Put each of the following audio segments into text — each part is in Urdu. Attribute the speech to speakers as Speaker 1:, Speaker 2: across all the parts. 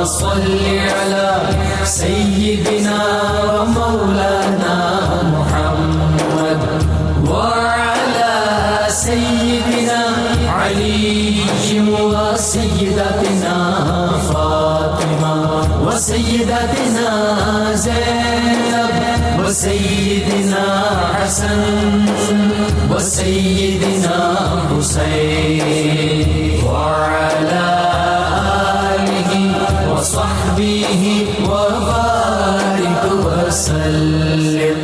Speaker 1: صل على سيدنا ومولانا محمد وعلى سيدنا علي وسيدتنا فاطمة وسيدتنا زينب وسيدنا حسن وسيدنا حسين وعلى آله وصحبه وبارك وسلم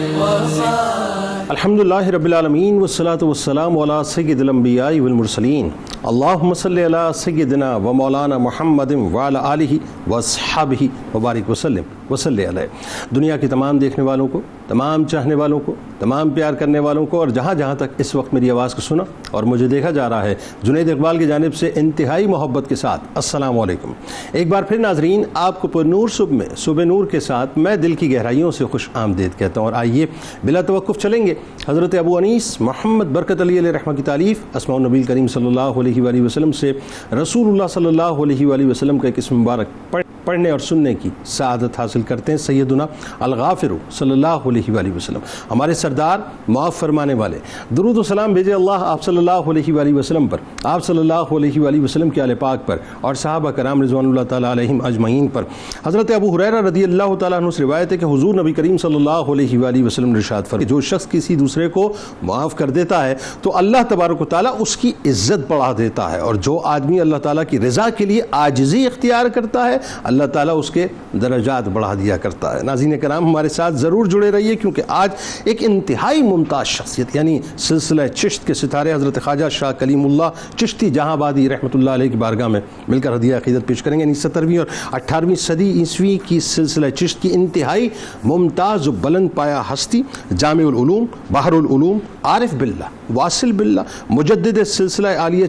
Speaker 2: الحمدللہ رب العالمین والصلاة والسلام علی سید الانبیاء والمرسلین اللہم صلی علی سیدنا و مولانا محمد وعلی آلہ واصحابہ وبارک وسلم وصلی علیہ۔ دنیا کی تمام دیکھنے والوں کو، تمام چاہنے والوں کو، تمام پیار کرنے والوں کو، اور جہاں جہاں تک اس وقت میری آواز کو سنا اور مجھے دیکھا جا رہا ہے، جنید اقبال کی جانب سے انتہائی محبت کے ساتھ السلام علیکم۔ ایک بار پھر ناظرین، آپ کو پر نور صبح میں صبح نور کے ساتھ میں دل کی گہرائیوں سے خوش آمدید کہتا ہوں، اور آئیے بلا توقف چلیں گے حضرت ابو انیس محمد برکت علی علیہ رحمہ کی تعلیف اسماء النبی کریم صلی اللہ علیہ وآلہ وسلم سے رسول اللہ صلی اللہ علیہ وآلہ وسلم کا ایک اسم مبارک پڑھنے اور سننے کی سعادت حاصل کرتے ہیں۔ سیدنا الغافر صلی اللہ علیہ وآلہ وسلم، ہمارے سردار، معاف فرمانے والے، درود و سلام بھیجے اللہ آپ صلی اللہ علیہ وآلہ وسلم پر، آپ صلی اللہ علیہ وآلہ وسلم کے آل پاک پر اور صحابہ کرام رضوان اللہ تعالیٰ علیہم اجمعین پر۔ حضرت ابو ہریرہ رضی اللہ تعالیٰ عنہ سے روایت ہے کہ حضور نبی کریم صلی اللہ علیہ وآلہ وسلم نے ارشاد فرمایا، جو شخص کسی دوسرے کو معاف کر دیتا ہے تو اللہ تبارک و تعالیٰ اس کی عزت بڑھا دیتا ہے، اور جو آدمی اللہ تعالیٰ کی رضا کے لیے عاجزی اختیار کرتا ہے اللہ تعالیٰ اس کے درجات بڑھا دیا کرتا ہے۔ ناظرین کرام، ہمارے ساتھ ضرور جڑے رہیے، کیونکہ آج ایک انتہائی ممتاز شخصیت یعنی سلسلہ چشت کے ستارے حضرت خواجہ شاہ کلیم اللہ چشتی جہاں آبادی رحمۃ اللہ علیہ کی بارگاہ میں مل کر ہدیہ عقیدت پیش کریں گے۔ یعنی 17ویں اور 18ویں صدی عیسوی کی سلسلہ چشت کی انتہائی ممتاز و بلند پایہ ہستی، جامع العلوم، بحر العلوم، عارف باللہ، واصل باللہ، مجدد سلسلہ عالیہ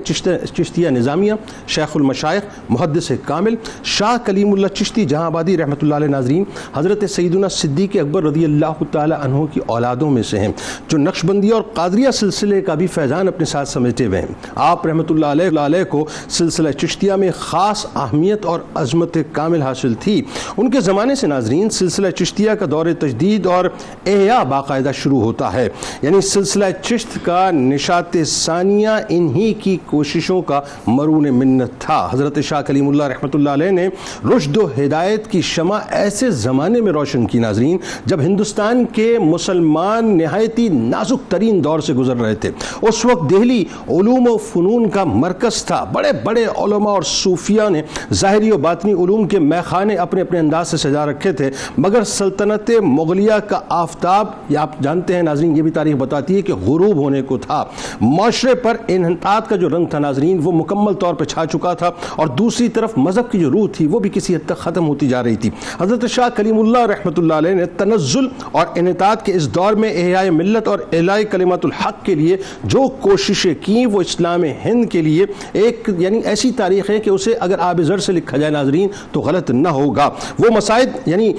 Speaker 2: چشتیہ نظامیہ، شیخ المشائخ، محدث کامل، شاہ کلیم اللہ چشتی جہاں آبادی رحمۃ اللہ علیہ ناظرین حضرت سیدنا صدیق اکبر رضی اللہ تعالی عنہ کی اولادوں میں سے ہیں، جو نقشبندیہ اور قادریہ سلسلے کا بھی فیضان اپنے ساتھ سمجھتے ہوئے ہیں۔ آپ رحمۃ اللہ علیہ کو سلسلہ چشتیہ میں خاص اہمیت اور عظمت کامل حاصل تھی۔ ان کے زمانے سے ناظرین سلسلہ چشتیہ کا دور تجدید اور احیاء باقاعدہ شروع ہوتا ہے، یعنی سلسلہ چشت کا نشاط ثانیہ انہی کی کوششوں کا مرہون منت تھا۔ حضرت شاہ کلیم اللہ رحمۃ اللہ علیہ نے رشد و ہدایت کی شمع ایسے زمانے میں روشن کی ناظرین جب ہندوستان کے مسلمان نہایتی نازک ترین دور سے گزر رہے تھے۔ اس وقت دہلی علوم و فنون کا مرکز تھا، بڑے بڑے علماء اور صوفیاء نے ظاہری و باطنی علوم کے میخانے اپنے اپنے انداز سے سجا رکھے تھے، مگر سلطنت مغلیہ کا آفتاب، یہ آپ جانتے ہیں ناظرین، یہ بھی تاریخ بتاتی ہے کہ غروب ہونے کو تھا۔ معاشرے پر انحطاط کا جو رنگ تھا ناظرین وہ مکمل طور پر چھا چکا تھا، اور دوسری طرف مذہب کی جو روح تھی وہ بھی کسی حد تک ختم ہوتی جا رہی تھی۔ حضرت شاہ کلیم اللہ رحمۃ اللہ علیہ نے تنزل اور انحطاط کے اس دور میں احیاء ملت اور اعلاء کلمات الحق کے لیے جو کوششیں کی وہ اسلام ہند کے لیے ایک یعنی ایسی تاریخ ہے کہ اسے اگر آب زر سے لکھا جائے ناظرین تو غلط نہ ہوگا۔ وہ مسائد یعنی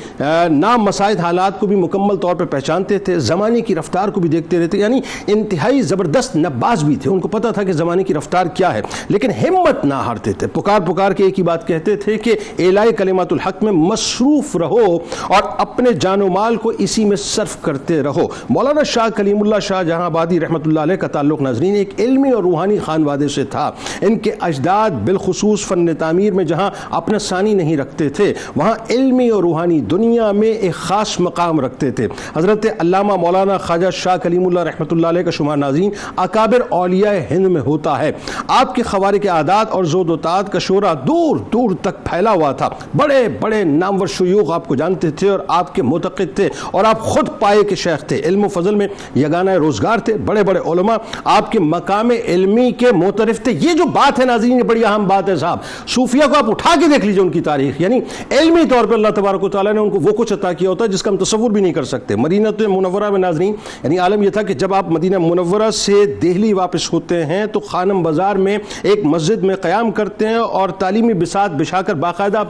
Speaker 2: نام مسائد حالات کو بھی مکمل طور پر پہچانتے تھے، زمانے کی رفتار کو بھی دیکھتے رہتے، یعنی انتہائی زبردست نباز بھی تھے، ان کو پتہ تھا کہ زمانے کی رفتار کیا ہے، لیکن ہمت نہ ہارتے تھے، پکار کے ایک ہی بات کہتے تھے کہ اعلاء کلمات الحق میں مصروف رہو اور اپنے جان و مال کو اسی میں صرف کرتے رہو۔ مولانا شاہ کلیم اللہ شاہ جہاں آبادی رحمۃ اللہ علیہ کا تعلق ناظرین ایک علمی اور روحانی خانوادے سے تھا۔ ان کے اجداد بالخصوص فن تعمیر میں جہاں اپنا ثانی نہیں رکھتے تھے وہاں علمی اور روحانی دنیا میں ایک خاص مقام رکھتے تھے۔ حضرت علامہ مولانا خواجہ شاہ کلیم اللہ رحمۃ اللہ علیہ کا شمار ناظرین اکابر اولیاء ہند میں ہوتا ہے۔ آپ کے خوارق عادات اور زود و طاعت کا شعرہ دور دور تک پھیلا ہوا تھا، بڑے بڑے نامور شیوخ آپ کو جانتے تھے اور آپ کے معتقد تھے، اور آپ خود پائے کے شیخ تھے، علم و فضل میں یگانہ روزگار تھے، بڑے بڑے علماء آپ کے مقام علمی کے معترف تھے۔ یہ جو بات ہے ناظرین یہ بڑی اہم بات ہے صاحب، صوفیہ کو آپ اٹھا کے دیکھ لیجئے ان کی تاریخ، یعنی علمی طور پر اللہ تبارک و تعالیٰ نے ان کو وہ کچھ عطا کیا ہوتا ہے جس کا ہم تصور بھی نہیں کر سکتے۔ مدینہ منورہ میں ناظرین یعنی عالم یہ تھا کہ جب آپ مدینہ منورہ عمرہ سے دہلی واپس ہوتے ہیں تو خانم بازار میں ایک مسجد میں قیام کرتے ہیں اور تعلیمی بساط بچھا کر باقاعدہ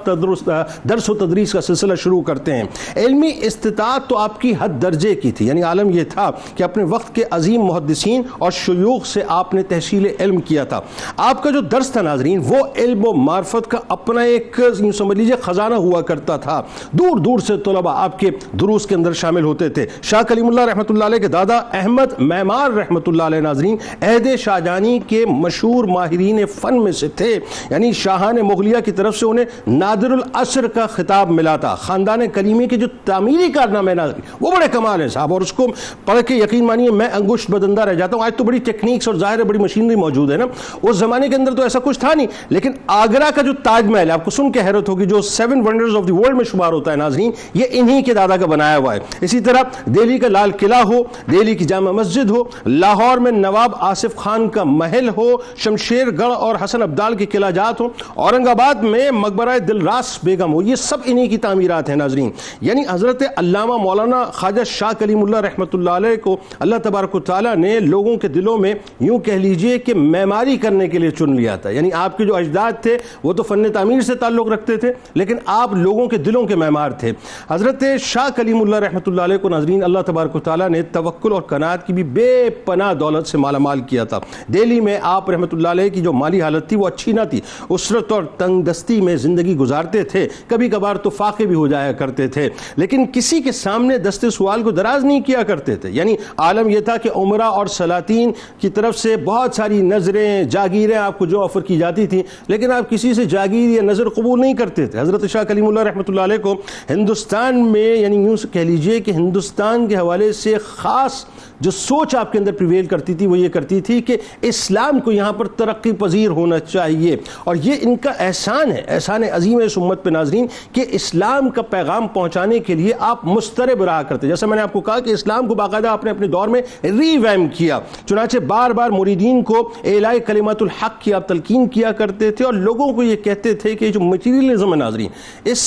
Speaker 2: درس و تدریس کا سلسلہ شروع کرتے ہیں۔ علمی استطاعت تو آپ کی حد درجے کی تھی، یعنی عالم یہ تھا کہ اپنے وقت کے عظیم محدثین اور شیوخ سے آپ نے تحصیل علم کیا تھا۔ آپ کا جو درس تھا ناظرین، وہ علم و معرفت کا اپنا ایک یوں سمجھ لیجیے خزانہ ہوا کرتا تھا۔ دور دور سے طلباء آپ کے دروس کے اندر شامل ہوتے تھے۔ شاہ کلیم اللہ رحمۃ اللہ علیہ کے دادا احمد معمار رحمۃ اللہ علیہ ناظرین عہد شاہجہانی کے مشہور ماہرین فن میں سے تھے، یعنی شاہان مغلیہ کی طرف سے انہیں نادر العصر کا خطاب ملا تھا۔ خاندان کلیمی کے جو تعمیری کارنامے ناظرین وہ بڑے کمال ہیں صاحب، اور اس کو پڑھ کے یقین مانیے میں انگشت بدندہ رہ جاتا ہوں۔ آج تو بڑی ٹیکنیکس اور ظاہر بڑی مشینری موجود ہے نا، اس زمانے کے اندر تو ایسا کچھ تھا نہیں، لیکن آگرہ کا جو تاج محل ہے آپ کو سن کے حیرت ہوگی، جو 7 ونڈرز آف دی ورلڈ میں شمار ہوتا ہے ناظرین، یہ انہی کے دادا کا بنایا ہوا ہے۔ اسی طرح دہلی کا لال قلعہ ہو، دہلی کی جامع مسجد ہو، لاہور میں نواب آصف خان کا محل ہو، شمشیر گڑھ اور حسن ابدال کے قلعہ جات ہو، اورنگ آباد میں مقبرہ دلراس بیگم ہو، یہ سب انہی کی تعمیرات ہیں ناظرین۔ یعنی حضرت علامہ مولانا خواجہ شاہ کلیم اللہ رحمۃ اللہ علیہ کو اللہ تبارک و تعالیٰ نے لوگوں کے دلوں میں یوں کہہ لیجئے کہ معماری کرنے کے لیے چن لیا تھا۔ یعنی آپ کے جو اجداد تھے وہ تو فن تعمیر سے تعلق رکھتے تھے، لیکن آپ لوگوں کے دلوں کے معمار تھے۔ حضرت شاہ کلیم اللہ رحمۃ اللہ علیہ کو ناظرین اللہ تبارک و تعالیٰ نے توکل اور قناعت کی بھی بے پناہ دولت سے مالا مال کیا تھا۔ دہلی میں آپ رحمۃ اللہ علیہ کی جو مالی حالت تھی وہ اچھی نہ تھی، اسرت اور تنگ دستی میں زندگی گزارتے تھے، کبھی کبھار تو فاقے بھی ہو جایا کرتے تھے، لیکن کسی کے سامنے دست سوال کو دراز نہیں کیا کرتے تھے۔ یعنی عالم یہ تھا کہ عمرہ اور سلاطین کی طرف سے بہت ساری نظریں جاگیریں آپ کو جو آفر کی جاتی تھیں، لیکن آپ کسی سے جاگیر یا نظر قبول نہیں کرتے تھے۔ حضرت شاہ کلیم اللہ رحمۃ اللہ علیہ کو ہندوستان میں یعنی یوں کہہ لیجئے کہ ہندوستان کے حوالے سے خاص جو سوچ آپ کے اندر پریویل کرتی تھی وہ یہ کرتی تھی کہ اسلام کو یہاں پر ترقی پذیر ہونا چاہیے، اور یہ ان کا احسان ہے، احسان عظیم ہے اس امت پہ ناظرین کہ اسلام کا پیغام پہنچانے کے لیے آپ مسترب رہا کرتے۔ جیسا میں نے آپ کو کہا کہ اسلام کو باقاعدہ آپ نے اپنے دور میں ری ویمپ کیا، چنانچہ بار بار مریدین کو اعلاء کلمات الحق کی آپ تلقین کیا کرتے تھے، اور لوگوں کو یہ کہتے تھے کہ جو مٹیریلزم ہے ناظرین اس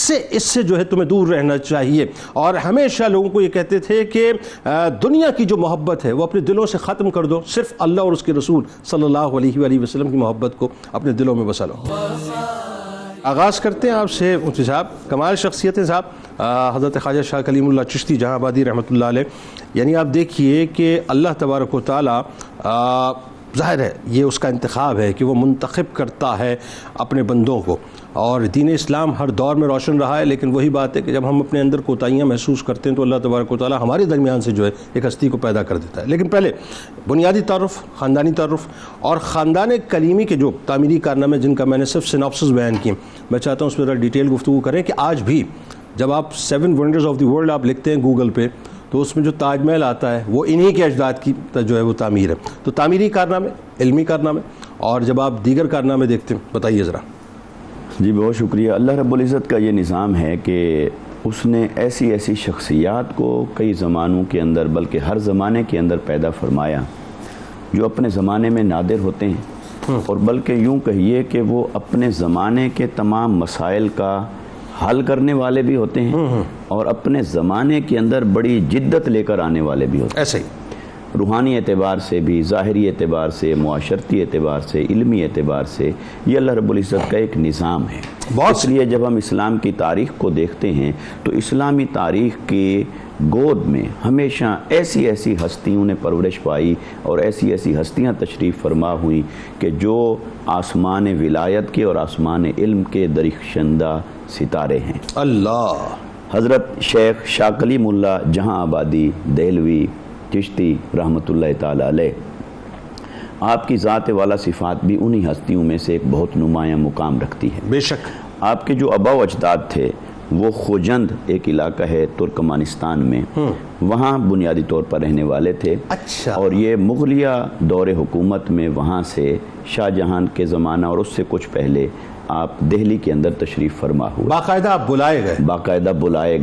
Speaker 2: سے جو ہے تمہیں دور رہنا چاہیے، اور ہمیشہ لوگوں کو یہ کہتے تھے کہ دنیا کی جو محبت ہے وہ اپنے دلوں سے ختم کر دو، صرف اللہ اور اس کے رسول صلی اللہ علیہ وآلہ وسلم کی محبت کو اپنے دلوں میں بسا لو۔ آغاز کرتے ہیں آپ سے مفتی صاحب، کمال شخصیت ہے صاحب حضرت خواجہ شاہ کلیم اللہ چشتی جہاں آبادی رحمۃ اللہ علیہ۔ یعنی آپ دیکھیے کہ اللہ تبارک و تعالیٰ ظاہر ہے یہ اس کا انتخاب ہے کہ وہ منتخب کرتا ہے اپنے بندوں کو، اور دین اسلام ہر دور میں روشن رہا ہے، لیکن وہی بات ہے کہ جب ہم اپنے اندر کوتاہیاں محسوس کرتے ہیں تو اللہ تبارک و تعالیٰ ہمارے درمیان سے جو ہے ایک ہستی کو پیدا کر دیتا ہے۔ لیکن پہلے بنیادی تعارف، خاندانی تعارف اور خاندان کلیمی کے جو تعمیری کارنامے جن کا میں نے صرف سیناپسس بیان کی، میں چاہتا ہوں اس پر ذرا ڈیٹیل گفتگو کریں کہ آج بھی جب آپ 7 ونڈرز آف دی ورلڈ آپ لکھتے ہیں گوگل پہ تو اس میں جو تاج محل آتا ہے وہ انہی کے اجداد کی جو ہے وہ تعمیر ہے۔ تو تعمیری کارنامے، علمی کارنامے، اور جب آپ دیگر کارنامے دیکھتے ہیں بتائیے ذرا۔
Speaker 3: جی بہت شکریہ۔ اللہ رب العزت کا یہ نظام ہے کہ اس نے ایسی ایسی شخصیات کو کئی زمانوں کے اندر بلکہ ہر زمانے کے اندر پیدا فرمایا جو اپنے زمانے میں نادر ہوتے ہیں، اور بلکہ یوں کہیے کہ وہ اپنے زمانے کے تمام مسائل کا حل کرنے والے بھی ہوتے ہیں، اور اپنے زمانے کے اندر بڑی جدت لے کر آنے والے بھی ہوتے ہیں،
Speaker 2: ایسے ہی
Speaker 3: روحانی اعتبار سے بھی، ظاہری اعتبار سے، معاشرتی اعتبار سے، علمی اعتبار سے۔ یہ اللہ رب العزت کا ایک نظام ہے۔ اس لیے جب ہم اسلام کی تاریخ کو دیکھتے ہیں تو اسلامی تاریخ کی گود میں ہمیشہ ایسی ایسی ہستیوں نے پرورش پائی اور ایسی ایسی ہستیاں تشریف فرما ہوئیں کہ جو آسمان ولایت کے اور آسمان علم کے درخشندہ ستارے ہیں۔
Speaker 2: اللہ
Speaker 3: حضرت شیخ شاہ کلیم اللہ جہاں آبادی دہلوی چشتی رحمۃ اللہ تعالی علیہ، آپ کی ذات والا صفات بھی انہی ہستیوں میں سے ایک بہت نمایاں مقام رکھتی ہے۔
Speaker 2: بے شک
Speaker 3: آپ کے جو آبا و اجداد تھے وہ خوجند ایک علاقہ ہے ترکمانستان میں، وہاں بنیادی طور پر رہنے والے تھے۔
Speaker 2: اچھا۔
Speaker 3: اور یہ مغلیہ دور حکومت میں وہاں سے شاہ جہان کے زمانہ اور اس سے کچھ پہلے آپ دہلی کے اندر تشریف فرما ہوئے،
Speaker 2: باقاعدہ آپ بلائے گئے،
Speaker 3: باقاعدہ بلائے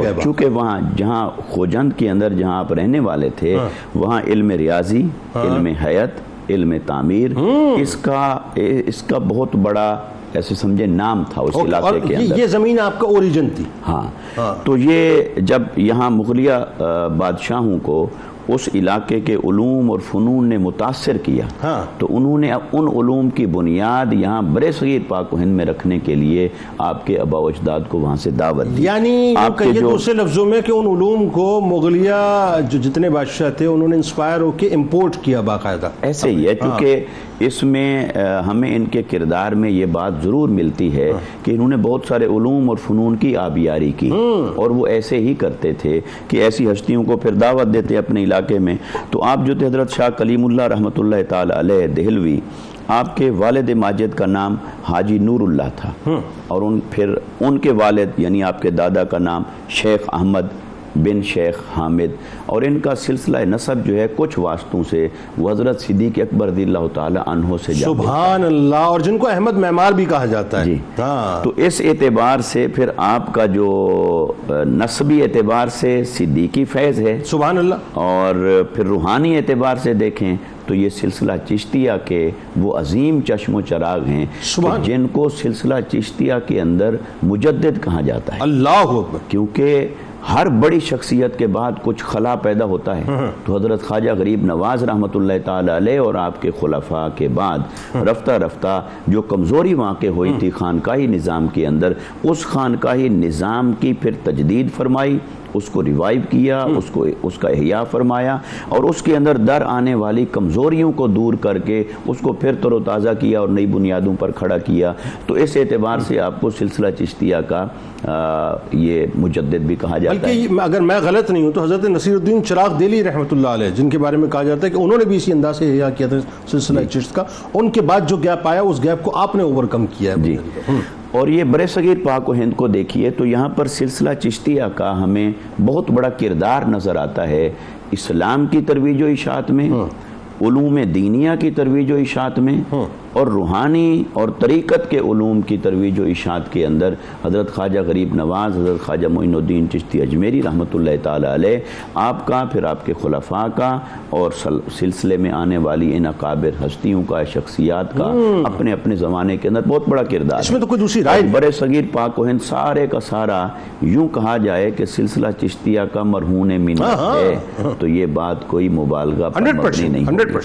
Speaker 3: گئے۔ چونکہ وہاں جہاں خوجند کے اندر جہاں آپ رہنے والے تھے وہاں علم ریاضی، علم حیات، علم تعمیر، اس کا بہت بڑا ایسے سمجھے نام تھا اس علاقے کے اندر۔
Speaker 2: یہ زمین آپ کا اوریجن تھی؟
Speaker 3: ہاں۔ تو یہ جب یہاں مغلیہ بادشاہوں کو اس علاقے کے علوم اور فنون نے متاثر کیا، تو انہوں نے ان علوم کی بنیاد یہاں برے صغیر پاک و ہند میں رکھنے کے لیے آپ کے آباء و اجداد کو وہاں سے دعوت دی.
Speaker 2: یعنی آپ کہیے دوسرے لفظوں میں کہ ان علوم کو مغلیہ جو جتنے بادشاہ تھے انہوں نے انسپائر ہو کے امپورٹ کیا باقاعدہ.
Speaker 3: ایسے ہی ہے، کیونکہ اس میں ہمیں ان کے کردار میں یہ بات ضرور ملتی ہے کہ انہوں نے بہت سارے علوم اور فنون کی آبیاری کی، اور وہ ایسے ہی کرتے تھے کہ ایسی ہستیوں کو پھر دعوت دیتے اپنے علاقے میں. تو آپ جو تھے حضرت شاہ کلیم اللہ رحمۃ اللہ تعالی علیہ دہلوی، آپ کے والد ماجد کا نام حاجی نور اللہ تھا، اور پھر ان کے والد یعنی آپ کے دادا کا نام شیخ احمد بن شیخ حامد، اور ان کا سلسلہ نسب جو ہے کچھ واسطوں سے وہ حضرت صدیق اکبر رضی اللہ تعالی عنہ سے جا
Speaker 2: سبحان اللہ، اور جن کو احمد معمار بھی کہا جاتا ہے.
Speaker 3: جی تو اس اعتبار سے پھر آپ کا جو نسبی اعتبار سے صدیقی فیض ہے
Speaker 2: سبحان اللہ،
Speaker 3: اور پھر روحانی اعتبار سے دیکھیں تو یہ سلسلہ چشتیہ کے وہ عظیم چشم و چراغ ہیں جن کو سلسلہ چشتیہ کے اندر مجدد کہا جاتا ہے.
Speaker 2: اللہ اکبر.
Speaker 3: کیونکہ ہر بڑی شخصیت کے بعد کچھ خلا پیدا ہوتا ہے، تو حضرت خواجہ غریب نواز رحمۃ اللہ تعالی علیہ اور آپ کے خلفاء کے بعد رفتہ رفتہ جو کمزوری واقع ہوئی تھی خانقاہی نظام کے اندر، اس خانقاہی نظام کی پھر تجدید فرمائی، اس کو ریوائیو کیا، اس کا احیاء فرمایا، اور اس کے اندر در آنے والی کمزوریوں کو دور کر کے اس کو پھر تر و تازہ کیا اور نئی بنیادوں پر کھڑا کیا. تو اس اعتبار سے آپ کو سلسلہ چشتیہ کا یہ مجدد بھی کہا جاتا ہے.
Speaker 2: بلکہ اگر میں غلط نہیں ہوں تو حضرت نصیر الدین چراغ دہلی رحمۃ اللہ علیہ، جن کے بارے میں کہا جاتا ہے کہ انہوں نے بھی اسی انداز سے احیاء کیا تھا سلسلہ چشت کا، ان کے بعد جو گیپ آیا اس گیپ کو آپ نے اوور کم کیا ہے.
Speaker 3: جی، اور یہ برے صغیر پاک و ہند کو دیکھیے تو یہاں پر سلسلہ چشتیہ کا ہمیں بہت بڑا کردار نظر آتا ہے اسلام کی ترویج و اشاعت میں، علوم دینیہ کی ترویج و اشاعت میں، اور روحانی اور طریقت کے علوم کی ترویج و اشاعت کے اندر حضرت خواجہ غریب نواز، حضرت خواجہ معین الدین چشتی اجمیری رحمۃ اللہ تعالی علیہ، آپ کا پھر آپ کے خلفاء کا اور سلسلے میں آنے والی ان اکابر ہستیوں کا، شخصیات کا اپنے اپنے زمانے کے اندر بہت بڑا کردار.
Speaker 2: اس میں تو کوئی دوسری رائے
Speaker 3: برے صغیر پاک و ہند سارے کا سارا یوں کہا جائے کہ سلسلہ چشتیہ کا مرہون منت ہے، تو یہ بات کوئی مبالغہ پر مبنی نہیں ہوگی.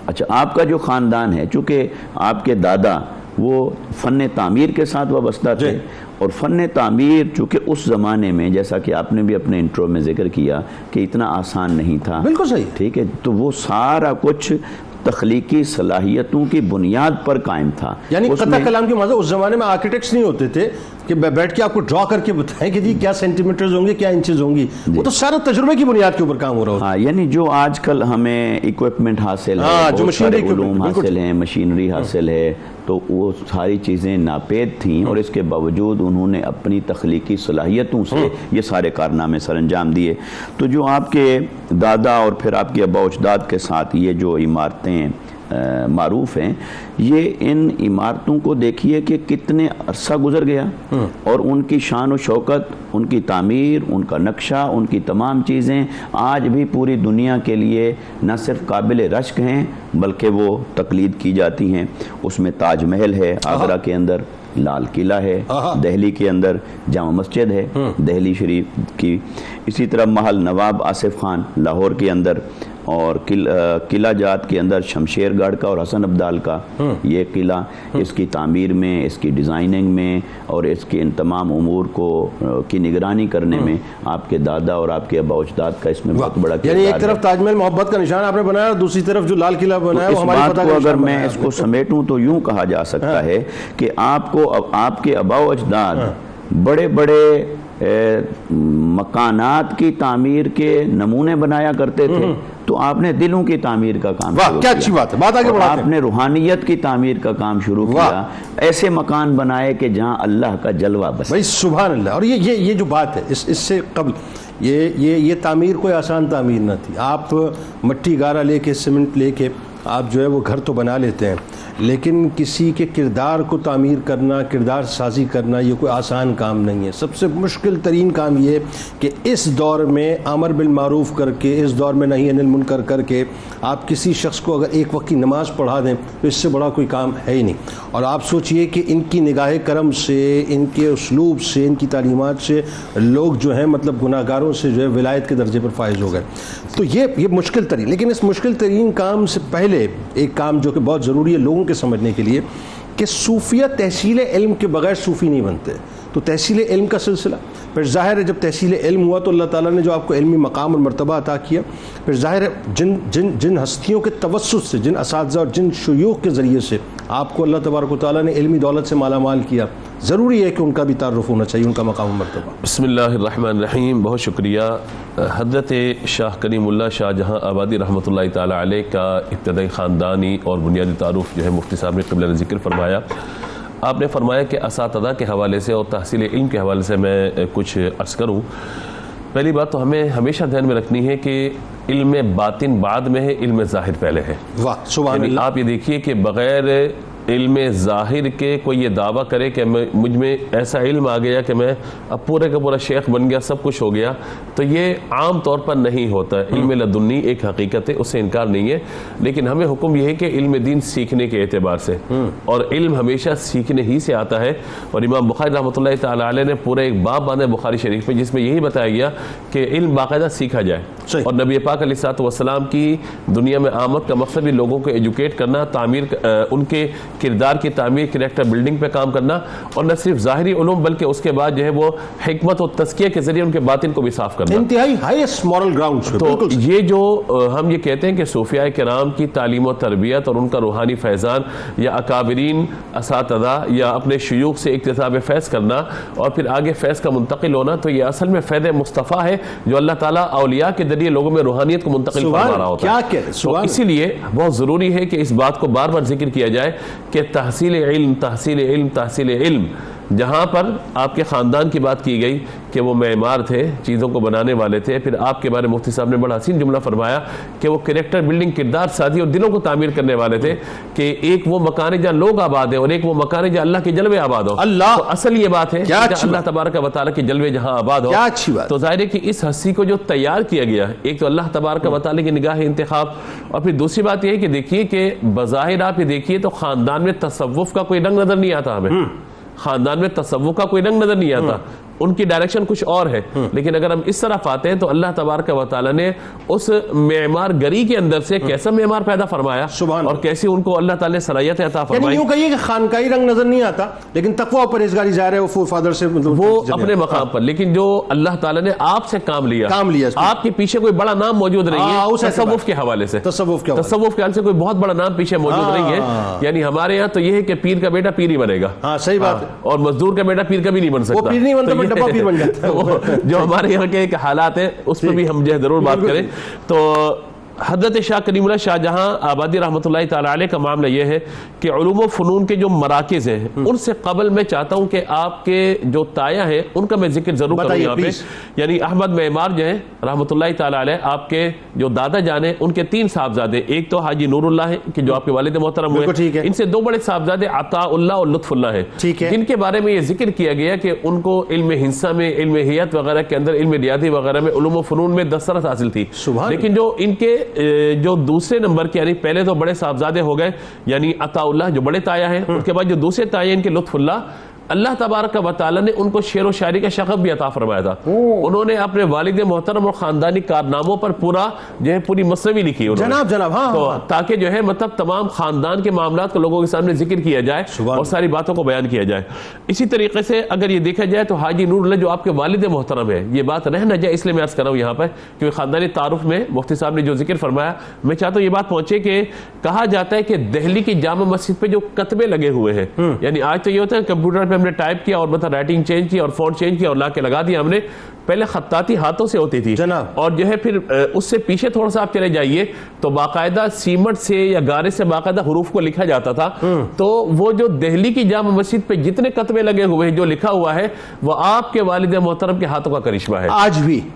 Speaker 3: اچھا، آپ کا جو خاندان ہے، چونکہ آپ کے دادا وہ فن تعمیر کے ساتھ وابستہ تھے، اور فن تعمیر چونکہ اس زمانے میں جیسا کہ آپ نے بھی اپنے انٹرو میں ذکر کیا کہ اتنا آسان نہیں تھا.
Speaker 2: بالکل صحیح.
Speaker 3: ٹھیک ہے، تو وہ سارا کچھ تخلیقی صلاحیتوں کی بنیاد پر قائم تھا.
Speaker 2: یعنی قطع کلام کی مطلب اس زمانے میں آرکیٹیکٹس نہیں ہوتے تھے کہ بیٹھ کے آپ کو ڈرا کر کے بتائیں کہ جی کیا سینٹیمیٹرز ہوں گے، کیا انچز ہوں گی، وہ تو سارا تجربے کی بنیاد کے اوپر کام ہو رہا ہوتا ہے.
Speaker 3: یعنی جو آج کل ہمیں اکوپمنٹ حاصل ہے،
Speaker 2: جو مشینری
Speaker 3: علوم حاصل ہیں، مشینری حاصل ہے، تو وہ ساری چیزیں ناپید تھیں، اور اس کے باوجود انہوں نے اپنی تخلیقی صلاحیتوں سے یہ سارے کارنامے سر انجام دیے. تو جو آپ کے دادا اور پھر آپ کے آباء و اجداد کے ساتھ یہ جو عمارتیں معروف ہیں، یہ ان عمارتوں کو دیکھیے کہ کتنے عرصہ گزر گیا، اور ان کی شان و شوکت، ان کی تعمیر، ان کا نقشہ، ان کی تمام چیزیں آج بھی پوری دنیا کے لیے نہ صرف قابل رشک ہیں بلکہ وہ تقلید کی جاتی ہیں. اس میں تاج محل ہے آگرہ کے اندر، لال قلعہ ہے دہلی کے اندر، جامع مسجد ہے دہلی شریف کی، اسی طرح محل نواب آصف خان لاہور کے اندر، اور قلعہ جات کے اندر شمشیر گڑھ کا اور حسن عبدال کا یہ قلعہ، اس کی تعمیر میں، اس کی ڈیزائننگ میں، اور اس کے ان تمام امور کو کی نگرانی کرنے میں آپ کے دادا اور آپ کے آباء و اجداد کا اس میں بہت بڑا کردار ہے.
Speaker 2: یعنی ایک طرف تاج محل محبت کا نشان آپ نے بنایا، اور دوسری طرف جو لال قلعہ بنایا وہ ہماری فتح کا نشان.
Speaker 3: اگر میں اس کو سمیٹوں تو یوں کہا جا سکتا ہے کہ آپ کو آپ کے آباء و اجداد بڑے بڑے مکانات کی تعمیر کے نمونے بنایا کرتے تھے، تو آپ نے دلوں کی تعمیر کا کام شروع
Speaker 2: کیا اچھی بات ہے، بات آگے بڑھاتے ہیں.
Speaker 3: آپ نے روحانیت کی تعمیر کا کام شروع کیا، ایسے مکان بنائے کہ جہاں اللہ کا جلوہ بس.
Speaker 2: بھائی سبحان اللہ. اور یہ جو بات ہے اس سے قبل یہ تعمیر کوئی آسان تعمیر نہ تھی. آپ مٹی گارا لے کے، سیمنٹ لے کے آپ جو ہے وہ گھر تو بنا لیتے ہیں، لیکن کسی کے کردار کو تعمیر کرنا، کردار سازی کرنا یہ کوئی آسان کام نہیں ہے. سب سے مشکل ترین کام یہ کہ اس دور میں امر بالمعروف کر کے، اس دور میں نہی عن المنکر کر کے آپ کسی شخص کو اگر ایک وقت کی نماز پڑھا دیں تو اس سے بڑا کوئی کام ہے ہی نہیں. اور آپ سوچئے کہ ان کی نگاہ کرم سے، ان کے اسلوب سے، ان کی تعلیمات سے لوگ جو ہیں مطلب گناہ گاروں سے جو ہے ولایت کے درجے پر فائز ہو گئے. تو یہ مشکل ترین، لیکن اس مشکل ترین کام سے پہلے ایک کام جو کہ بہت ضروری ہے لوگوں کے سمجھنے کے لیے کہ صوفیہ تحصیل علم کے بغیر صوفی نہیں بنتے. تو تحصیل علم کا سلسلہ، پھر ظاہر ہے جب تحصیل علم ہوا تو اللہ تعالیٰ نے جو آپ کو علمی مقام اور مرتبہ عطا کیا، پھر ظاہر ہے جن ہستیوں کے توسط سے، جن اساتذہ اور جن شیوخ کے ذریعے سے آپ کو اللہ تبارک و تعالیٰ نے علمی دولت سے مالا مال کیا، ضروری ہے کہ ان کا بھی تعارف ہونا چاہیے، ان کا مقام و مرتبہ.
Speaker 4: بسم اللہ الرحمن الرحیم. بہت شکریہ. حضرت شاہ کریم اللہ شاہ جہاں آبادی رحمۃ اللہ تعالیٰ علیہ کا ابتدائی خاندانی اور بنیادی تعارف جو ہے مفتی صاحب نے قبلہ نے ذکر فرمایا. آپ نے فرمایا کہ اساتذہ کے حوالے سے اور تحصیل علم کے حوالے سے میں کچھ عرض کروں. پہلی بات تو ہمیں ہمیشہ ذہن میں رکھنی ہے کہ علم باطن بعد میں ہے، علم ظاہر پہلے ہے.
Speaker 2: واہ سبحان اللہ.
Speaker 4: آپ یہ دیکھیے کہ بغیر علم ظاہر کے کوئی یہ دعویٰ کرے کہ مجھ میں ایسا علم آ گیا کہ میں اب پورے کا پورا شیخ بن گیا، سب کچھ ہو گیا، تو یہ عام طور پر نہیں ہوتا ہے. علم لدنی ایک حقیقت ہے، اس سے انکار نہیں ہے، لیکن ہمیں حکم یہ ہے کہ علم دین سیکھنے کے اعتبار سے، اور علم ہمیشہ سیکھنے ہی سے آتا ہے. اور امام بخاری رحمۃ اللہ تعالیٰ علیہ نے پورا ایک باب باندھا بخاری شریف میں جس میں یہی بتایا گیا کہ علم باقاعدہ سیکھا جائے. اور نبی پاک علیہ الصلوۃ والسلام کی دنیا میں آمد کا مقصد بھی لوگوں کو ایجوکیٹ کرنا، تعمیر، ان کے کردار کی تعمیر، کریکٹر بلڈنگ پہ کام کرنا، اور نہ صرف ظاہری علوم بلکہ اس کے بعد جو ہے وہ حکمت و تزکیہ کے ذریعے ان کے باطن کو بھی صاف کرنا.
Speaker 2: انتہائی ہائیسٹ مورل گراؤنڈ.
Speaker 4: تو یہ جو ہم یہ کہتے ہیں کہ صوفیاء کرام کی تعلیم و تربیت اور ان کا روحانی فیضان یا اکابرین اساتذہ یا اپنے شیوخ سے اکتساب فیض کرنا اور پھر آگے فیض کا منتقل ہونا، تو یہ اصل میں فیض مصطفیٰ ہے جو اللہ تعالیٰ اولیاء کے ذریعے لوگوں میں روحانیت کو منتقل فرما رہا ہوتا ہے. تو اسی لیے بہت ضروری ہے کہ اس بات کو بار بار ذکر کیا جائے کہ تحصیل علم، تحصیل علم، تحصیل علم. جہاں پر آپ کے خاندان کی بات کی گئی کہ وہ معمار تھے، چیزوں کو بنانے والے تھے، پھر آپ کے بارے مفتی صاحب نے بڑا حسین جملہ فرمایا کہ وہ کریکٹر بلڈنگ، کردار سازی اور دلوں کو تعمیر کرنے والے تھے، کہ ایک وہ مکان ہے جہاں لوگ آباد ہیں اور ایک وہ مکان ہے جہاں اللہ کے جلوے آباد ہو.
Speaker 2: اللہ،
Speaker 4: تو اصل یہ بات ہے کہ اللہ تبارک و تعالیٰ کے جلوے جہاں آباد ہو. تو ظاہر ہے کہ اس ہستی کو جو تیار کیا گیا، ایک تو اللہ تبارک و تعالیٰ کی نگاہ انتخاب، اور پھر دوسری بات یہ ہے کہ دیکھیے کہ بظاہر آپ یہ دیکھیے تو خاندان میں تصوف کا کوئی رنگ نظر نہیں آتا. ہمیں خاندان میں تصوف کا کوئی رنگ نظر نہیں آتا، ان کی ڈائریکشن کچھ اور ہے. لیکن اگر ہم اس طرف آتے ہیں تو اللہ تبارک و تعالیٰ نے اس معمار گری کے اندر سے کیسا معمار پیدا فرمایا اور کیسی ان کو اللہ تعالیٰ نے صلاحیت عطا فرمائی.
Speaker 2: یعنی یوں کہیے کہ خانقاہی رنگ نظر نہیں آتا، لیکن تقویٰ اور پرہیزگاری ظاہر ہے وہ فادر سے
Speaker 4: وہ اپنے مقام پر، لیکن جو اللہ تعالیٰ نے آپ سے کام لیا، آپ کے پیچھے کوئی بڑا نام موجود نہیں ہے تصوف کے حوالے سے، تصوف کے حوالے سے کوئی بہت بڑا نام پیچھے موجود نہیں ہے. یعنی ہمارے یہاں تو یہ ہے کہ پیر کا بیٹا پیر ہی بنے گا.
Speaker 2: ہاں صحیح بات ہے.
Speaker 4: اور مزدور کا بیٹا پیر کبھی نہیں بن سکتا، جو ہمارے یہاں کے حالات ہیں اس پہ بھی ہم جو ہے ضرور بات کریں. تو حضرت شاہ کریم اللہ شاہ جہاں آبادی رحمۃ اللہ تعالیٰ علیہ کا معاملہ یہ ہے کہ علوم و فنون کے جو مراکز ہیں ان سے قبل میں چاہتا ہوں کہ آپ کے جو تایا ہیں ان کا میں ذکر ضرور کروں یہاں پہ. یعنی احمد معمار جو ہیں رحمۃ اللہ تعالیٰ علیہ، آپ کے جو دادا جان ہیں ان کے 3 صاحبزادے، ایک تو حاجی نور اللہ ہیں کہ جو آپ کے والد محترم ہوئے، ان سے 2 بڑے صاحبزادے عطا اللہ اور لطف اللہ ہیں جن کے بارے میں یہ ذکر کیا گیا کہ ان کو علم ہندسہ میں، علم حیات وغیرہ کے اندر، علم ریاضی وغیرہ میں، علوم و فنون میں دسترس حاصل تھی. لیکن جو ان کے جو دوسرے نمبر کے، یعنی پہلے تو بڑے صاحبزادے ہو گئے یعنی عطا اللہ جو بڑے تایا ہیں، اس کے بعد جو دوسرے تایا ان کے لطف اللہ، اللہ تبارک و تعالیٰ نے ان کو شعر و شاعری کا شغف بھی عطا فرمایا تھا. انہوں نے اپنے والد محترم اور خاندانی کارناموں پر پورا جو ہے پوری مثنوی لکھی
Speaker 2: جناب
Speaker 4: تاکہ جو ہے مطلب تمام خاندان کے معاملات کو لوگوں کے سامنے ذکر کیا جائے اور ساری باتوں کو بیان کیا جائے. اسی طریقے سے اگر یہ دیکھا جائے تو حاجی نور اللہ جو آپ کے والد محترم ہے، یہ بات رہ نہ جائے اس لیے میں عرض کر رہا ہوں یہاں پر کیونکہ خاندانی تعارف میں مفتی صاحب نے جو ذکر فرمایا میں چاہتا ہوں یہ بات پہنچے کہ کہا جاتا ہے کہ دہلی کی جامع مسجد پہ جو کتبے لگے ہوئے ہیں، یعنی آج تو یہ ہوتا ہے کمپیوٹر پہ ہم نے ٹائپ کیا اور مطلب رائٹنگ چینج کی اور فونٹ چینج کیا اور لا کے لگا دیا ہم نے، پہلے خطاطی ہاتھوں سے ہوتی تھی
Speaker 2: جناب،
Speaker 4: اور جو ہے پھر اس سے پیچھے تھوڑا سا آپ چلے جائیے تو باقاعدہ سیمنٹ سے یا گارے سے باقاعدہ حروف کو لکھا جاتا تھا. تو وہ جو دہلی کی جامع مسجد پہ جتنے کتبے لگے ہوئے ہیں جو لکھا ہوا ہے وہ آپ کے والد محترم کے ہاتھوں کا کرشمہ ہے.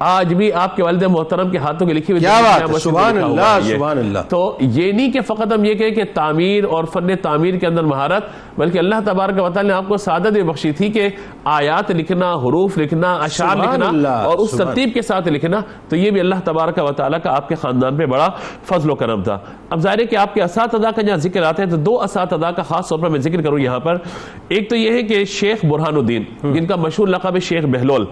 Speaker 4: آج بھی آپ کے والد محترم کے ہاتھوں کی لکھی ہوئی.
Speaker 2: کیا بات ہے، سبحان اللہ سبحان اللہ.
Speaker 4: تو یہ نہیں کہ فقط ہم یہ کہیں کہ تعمیر اور فن تعمیر کے اندر مہارت، بلکہ اللہ تبارک و تعالی نے آپ کو سعادت بھی بخشی تھی کہ آیات لکھنا، حروف لکھنا، اشعار لکھنا اور اس ترتیب کے ساتھ لکھنا، تو یہ بھی اللہ تبارک و تعالی کا آپ کے خاندان پہ بڑا فضل و کرم تھا. اب ظاہر ہے کہ آپ کے اساتذہ کا جہاں ذکر آتا ہے تو دو اساتذہ کا خاص طور پر میں ذکر کروں یہاں پر. ایک تو یہ ہے کہ شیخ برہان الدین جن کا مشہور لقب ہے شیخ بہلول.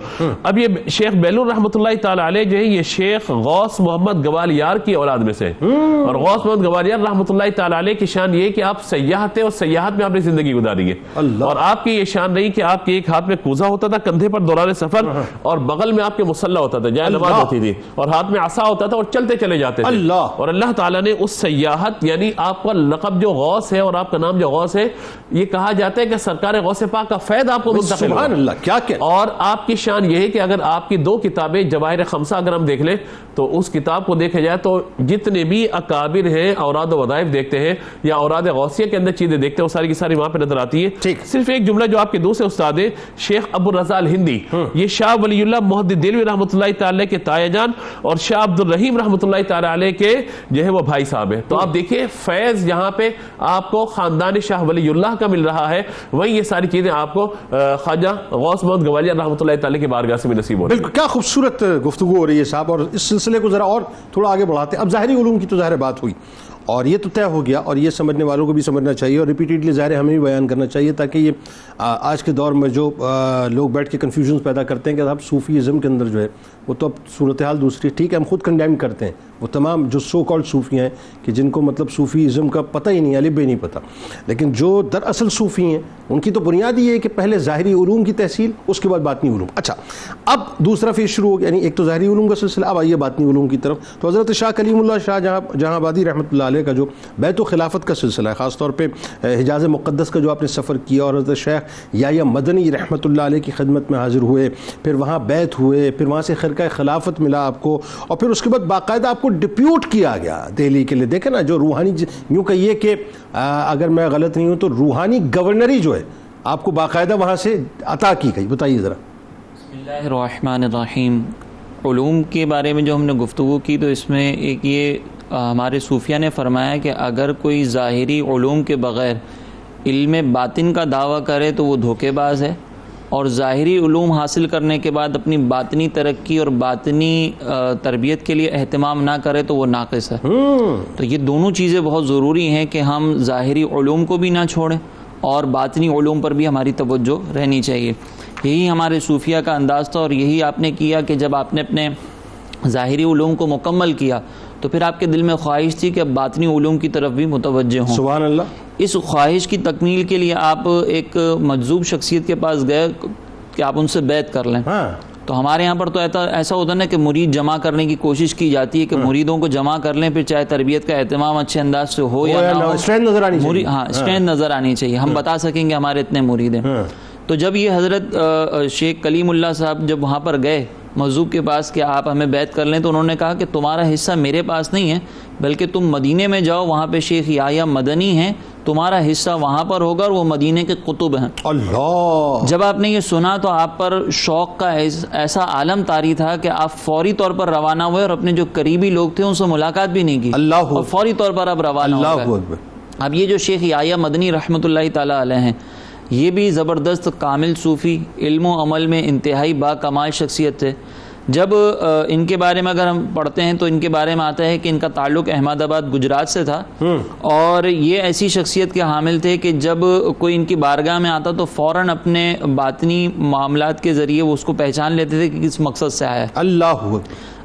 Speaker 4: اب یہ شیخ بہلول رحمۃ اللہ تعالی علیہ جو ہے یہ شیخ غوث محمد گوالیار کی اولاد میں سے، اور غوث محمد گوالیار رحمۃ اللہ تعالی علیہ کی شان یہ کہ آپ سیاح تھے اور سیاحت میں آپ نے زندگی گزاری ہے. اور آپ کی یہ شان رہی کہ آپ کے ایک ہاتھ میں کوزہ ہوتا تھا کندھے پر دوران سفر، اور بغل میں آپ کے مصلی ہوتا تھا جائے نماز ہوتی تھی، اور ہاتھ میں عصا ہوتا تھا اور چلتے چلے جاتے تھے. اور اللہ تعالیٰ نے اس سیاحت یعنی آپ کا لقب جو غوث ہے اور آپ کا نام جو غوث ہے، یہ کہا جاتا ہے کہ سرکار غوث پاک کا فیض آپ کو منتقل ہوا.
Speaker 2: سبحان اللہ کیا کہ.
Speaker 4: اور آپ کی شان یہ ہے کہ اگر آپ کی دو کتابیں جواہر خمسہ اگر ہم دیکھ لیں تو اس کتاب کو دیکھا جائے تو جتنے بھی اکابر ہیں اوراد و وظائف دیکھتے ہیں یا اوراد غوثیہ کے اندر چیزیں دیکھتے ہیں وہ ساری کی ساری وہاں پہ نظر آتی ہے. صرف ایک جملہ جو آپ کے دوسرے استاد ہیں شیخ ابو الرضا الہندی، یہ شاہ ولی اللہ محدث دہلوی رحمۃ اللہ تعالی کے تایا جان اور شاہ عبد الرحیم رحمۃ اللہ تعالی علیہ کے جو ہے وہ بھائی صاحب ہیں. تو آپ دیکھیے فیض جہاں پہ آپ کو خاندان شاہ ولی اللہ کا مل رہا ہے وہیں یہ ساری چیزیں آپ کو خواجہ غوث محمد گوالیار رحمۃ اللہ تعالی کی بارگاہ سے بھی نصیب ہو رہی ہے.
Speaker 2: بالکل کیا خوبصورت گفتگو ہو رہی ہے صاحب. اور اس سلسلے کو ذرا اور تھوڑا آگے بڑھاتے ہیں. اب ظاہری علوم کی تو ظاہر بات ہوئی اور یہ تو طے ہو گیا اور یہ سمجھنے والوں کو بھی سمجھنا چاہیے اور ریپیٹیڈلی ظاہر ہمیں بھی بیان کرنا چاہیے تاکہ یہ آج کے دور میں جو لوگ بیٹھ کے کنفیوژنس پیدا کرتے ہیں کہ صاحب صوفیزم کے اندر جو ہے وہ تو اب صورتحال دوسری. ٹھیک ہے ہم خود کنڈیم کرتے ہیں وہ تمام جو سو کالڈ صوفی ہیں کہ جن کو مطلب صوفیزم کا پتہ ہی نہیں، الف بے نہیں پتہ، لیکن جو دراصل صوفی ہیں ان کی تو بنیاد یہ ہے کہ پہلے ظاہری علوم کی تحصیل اس کے بعد باطنی علوم. اچھا اب دوسرا فیز شروع ہو گیا، یعنی ایک تو ظاہری علوم کا سلسلہ، اب آئیے باطنی علوم کی طرف. تو حضرت شاہ کلیم اللہ شاہ جہاں آبادی رحمۃ اللہ علیہ کا جو بیت و خلافت کا سلسلہ ہے، خاص طور پہ حجاز مقدس کا جو آپ نے سفر کیا اور حضرت شیخ یحییٰ مدنی رحمۃ اللہ علیہ کی خدمت میں حاضر ہوئے، پھر وہاں بیت ہوئے، پھر وہاں سے خرقہ خلافت ملا آپ کو، اور پھر اس کے بعد باقاعدہ آپ کو ڈپیوٹ کیا گیا دہلی کے لیے. دیکھیں نا جو روحانی، یوں کہیے کہ اگر میں غلط نہیں ہوں تو روحانی گورنری جو ہے آپ کو باقاعدہ وہاں سے عطا کی گئی. بتائیے ذرا.
Speaker 5: بسم اللہ الرحمن الرحیم. علوم کے بارے میں جو ہم نے گفتگو کی تو اس میں ایک یہ ہمارے صوفیہ نے فرمایا کہ اگر کوئی ظاہری علوم کے بغیر علم باطن کا دعویٰ کرے تو وہ دھوکے باز ہے، اور ظاہری علوم حاصل کرنے کے بعد اپنی باطنی ترقی اور باطنی تربیت کے لیے اہتمام نہ کرے تو وہ ناقص ہے. تو یہ دونوں چیزیں بہت ضروری ہیں کہ ہم ظاہری علوم کو بھی نہ چھوڑیں اور باطنی علوم پر بھی ہماری توجہ رہنی چاہیے. یہی ہمارے صوفیہ کا انداز تھا اور یہی آپ نے کیا کہ جب آپ نے اپنے ظاہری علوم کو مکمل کیا تو پھر آپ کے دل میں خواہش تھی کہ اب باطنی علوم کی طرف بھی متوجہ ہوں.
Speaker 2: سبحان اللہ.
Speaker 5: اس خواہش کی تکمیل کے لیے آپ ایک مجذوب شخصیت کے پاس گئے کہ آپ ان سے بیعت کر لیں. تو ہمارے یہاں پر تو ایسا ہوتا ہے نا کہ مرید جمع کرنے کی کوشش کی جاتی ہے کہ مریدوں کو جمع کر لیں، پھر چاہے تربیت کا اہتمام اچھے انداز سے ہو یا نہ ہو،
Speaker 2: اسٹرینتھ نظر آنی چاہیے.
Speaker 5: ہاں اسٹرینتھ نظر آنی چاہیے، ہم بتا سکیں گے ہمارے اتنے مرید ہیں. تو جب یہ حضرت شیخ کلیم اللہ صاحب جب وہاں پر گئے مجذوب کے پاس کہ آپ ہمیں بیعت کر لیں، تو انہوں نے کہا کہ تمہارا حصہ میرے پاس نہیں ہے بلکہ تم مدینے میں جاؤ، وہاں پہ شیخ یحییٰ مدنی ہیں، تمہارا حصہ وہاں پر ہوگا اور وہ مدینے کے قطب ہیں.
Speaker 2: اللہ.
Speaker 5: جب آپ نے یہ سنا تو آپ پر شوق کا ایسا عالم طاری تھا کہ آپ فوری طور پر روانہ ہوئے اور اپنے جو قریبی لوگ تھے ان سے ملاقات بھی نہیں کی اور فوری طور پر آپ روانہ ہو گئے. اب یہ جو شیخ یحییٰ مدنی رحمۃ اللہ تعالی علیہ ہیں، یہ بھی زبردست کامل صوفی، علم و عمل میں انتہائی با کمال شخصیت تھے. جب ان کے بارے میں اگر ہم پڑھتے ہیں تو ان کے بارے میں آتا ہے کہ ان کا تعلق احمد آباد گجرات سے تھا، اور یہ ایسی شخصیت کے حامل تھے کہ جب کوئی ان کی بارگاہ میں آتا تو فوراً اپنے باطنی معاملات کے ذریعے وہ اس کو پہچان لیتے تھے کہ کس مقصد سے آیا ہے.
Speaker 2: اللہ.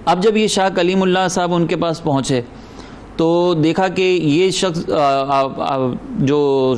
Speaker 5: اب جب یہ شاہ کلیم اللہ صاحب ان کے پاس پہنچے تو دیکھا کہ یہ شخص جو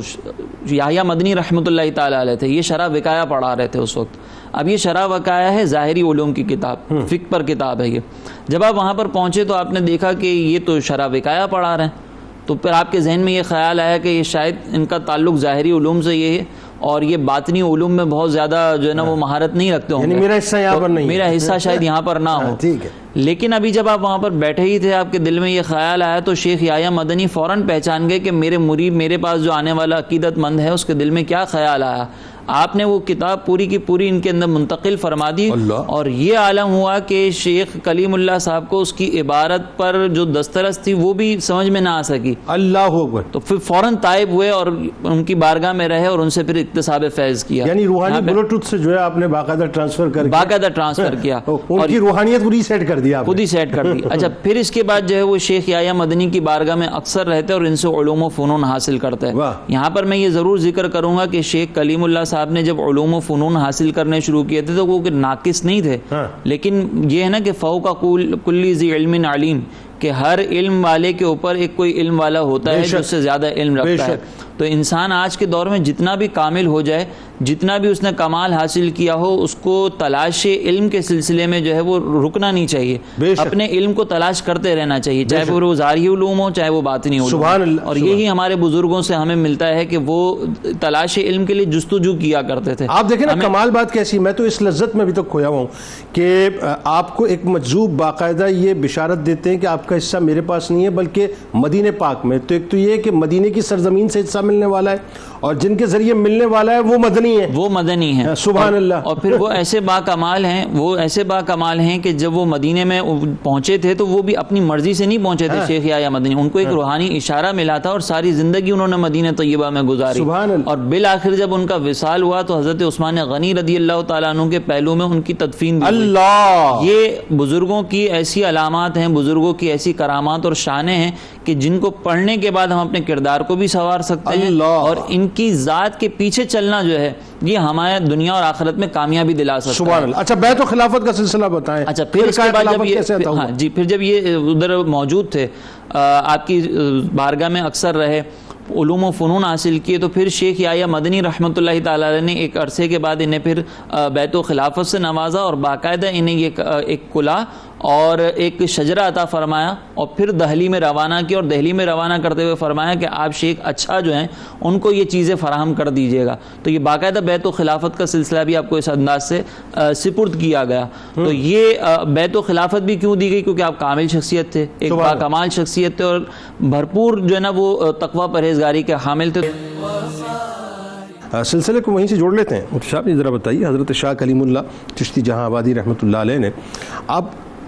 Speaker 5: یحییٰ مدنی رحمۃ اللہ تعالی علیہ تھے، یہ شرح وقایہ پڑھا رہے تھے اس وقت. اب یہ شرح وقایہ ہے ظاہری علوم کی کتاب، فقہ پر کتاب ہے یہ. جب آپ وہاں پر پہنچے تو آپ نے دیکھا کہ یہ تو شرح وقایہ پڑھا رہے ہیں، تو پھر آپ کے ذہن میں یہ خیال آیا کہ یہ شاید ان کا تعلق ظاہری علوم سے یہ ہے، اور یہ باطنی علوم میں بہت زیادہ جو ہے نا وہ مہارت نہیں رکھتے ہوں
Speaker 2: یعنی میرا حصہ یہاں پر نہیں،
Speaker 5: میرا حصہ شاید یہاں پر نہ ہو.
Speaker 2: ٹھیک ہے.
Speaker 5: لیکن ابھی جب آپ وہاں پر بیٹھے ہی تھے، آپ کے دل میں یہ خیال آیا تو شیخ یحییٰ مدنی فوراً پہچان گئے کہ میرے مرید، میرے پاس جو آنے والا عقیدت مند ہے، اس کے دل میں کیا خیال آیا. آپ نے وہ کتاب پوری کی پوری ان کے اندر منتقل فرما دی، اور یہ عالم ہوا کہ شیخ کلیم اللہ صاحب کو اس کی عبارت پر جو دسترس تھی وہ بھی سمجھ میں نہ آ سکی.
Speaker 2: اللہ اکبر.
Speaker 5: تو پھر فوراً تائب ہوئے اور ان کی بارگاہ میں رہے اور ان سے پھر اکتساب فیض کیا.
Speaker 2: یعنی روحانی بلوٹوتھ سے جو ہے آپ نے باقاعدہ ٹرانسفر کیا ان کی روحانیت پوری سیٹ کر دیا،
Speaker 5: خود ہی سیٹ کر دی. اچھا، پھر اس کے بعد جو ہے وہ شیخ یحییٰ مدنی کی بارگاہ میں اکثر رہتے اور ان سے علوم و فنون حاصل کرتے. یہاں پر میں یہ ضرور ذکر کروں گا کہ شیخ کلیم اللہ صاحب نے جب علوم و فنون حاصل کرنے شروع کیے تھے تو وہ ناقص نہیں تھے، لیکن یہ ہے نا کہ فوق کل ذی علم علیم، کہ ہر علم والے کے اوپر ایک کوئی علم والا ہوتا ہے جو اس سے زیادہ علم رکھتا ہے. تو انسان آج کے دور میں جتنا بھی کامل ہو جائے، جتنا بھی اس نے کمال حاصل کیا ہو، اس کو تلاش علم کے سلسلے میں جو ہے وہ رکنا نہیں چاہیے. اپنے علم کو تلاش کرتے رہنا چاہیے، چاہے وہ ظاہری علوم ہو چاہے وہ باطنی علوم. اور یہی ہمارے بزرگوں سے ہمیں ملتا ہے کہ وہ تلاش علم کے لیے جستجو کیا کرتے تھے.
Speaker 2: آپ دیکھیں نا کمال بات کیسی، میں تو اس لذت میں ابھی تک کھویا ہوا ہوں کہ آپ کو ایک مجذوب باقاعدہ یہ بشارت دیتے ہیں کہ آپ کا حصہ میرے پاس نہیں ہے بلکہ مدینے پاک میں. تو ایک تو یہ کہ مدینے کی سرزمین سے حصہ ملنے والا ہے، اور جن کے ذریعے ملنے والا ہے وہ مدنی ہے،
Speaker 5: وہ مدنی ہیں.
Speaker 2: سبحان اللہ.
Speaker 5: اور پھر وہ ایسے باکمال ہیں کہ جب وہ مدینے میں پہنچے تھے تو وہ بھی اپنی مرضی سے نہیں پہنچے تھے. شیخ یحییٰ مدنی، ان کو ایک روحانی اشارہ ملا تھا اور ساری زندگی انہوں نے مدینہ طیبہ میں گزاری. اور بالآخر جب ان کا وصال ہوا تو حضرت عثمان غنی رضی اللہ تعالیٰ عنہ کے پہلو میں ان کی تدفین بھی ہوئی. یہ بزرگوں کی ایسی علامات ہیں، بزرگوں کی ایسی کرامات اور شانیں ہیں کہ جن کو پڑھنے کے بعد ہم اپنے کردار کو بھی سنوار سکتے ہیں، اور ان کی ذات کے پیچھے چلنا جو ہے یہ ہمارے دنیا اور آخرت میں کامیابی دلا سکتا ہے.
Speaker 2: سبحان اللہ. اچھا، بیعت و خلافت کا سلسلہ بتائیں.
Speaker 5: اچھا، پھر اس کے بعد جب یہ ادھر موجود تھے، آپ کی بارگاہ میں اکثر رہے، علوم و فنون حاصل کیے، تو پھر شیخ یحییٰ مدنی رحمۃ اللہ تعالی علیہ نے ایک عرصے کے بعد انہیں پھر بیعت و خلافت سے نوازا اور باقاعدہ انہیں یہ ایک کلا اور ایک شجرہ عطا فرمایا، اور پھر دہلی میں روانہ کیا، اور دہلی میں روانہ کرتے ہوئے فرمایا کہ آپ شیخ اچھا جو ہیں ان کو یہ چیزیں فراہم کر دیجیے گا. تو یہ باقاعدہ بیعت و خلافت کا سلسلہ بھی آپ کو اس انداز سے سپرد کیا گیا. تو یہ بیعت و خلافت بھی کیوں دی گئی؟ کیونکہ آپ کامل شخصیت تھے، ایک باکمال شخصیت تھے، اور بھرپور جو ہے نا وہ تقویٰ پرہیزگاری کے حامل تھے.
Speaker 2: سلسلے کو وہیں سے جوڑ لیتے ہیں. مفتی صاحب ذرا بتائیے، حضرت شاہ کلیم اللہ چشتی جہاں آبادی رحمۃ اللہ علیہ نے، اب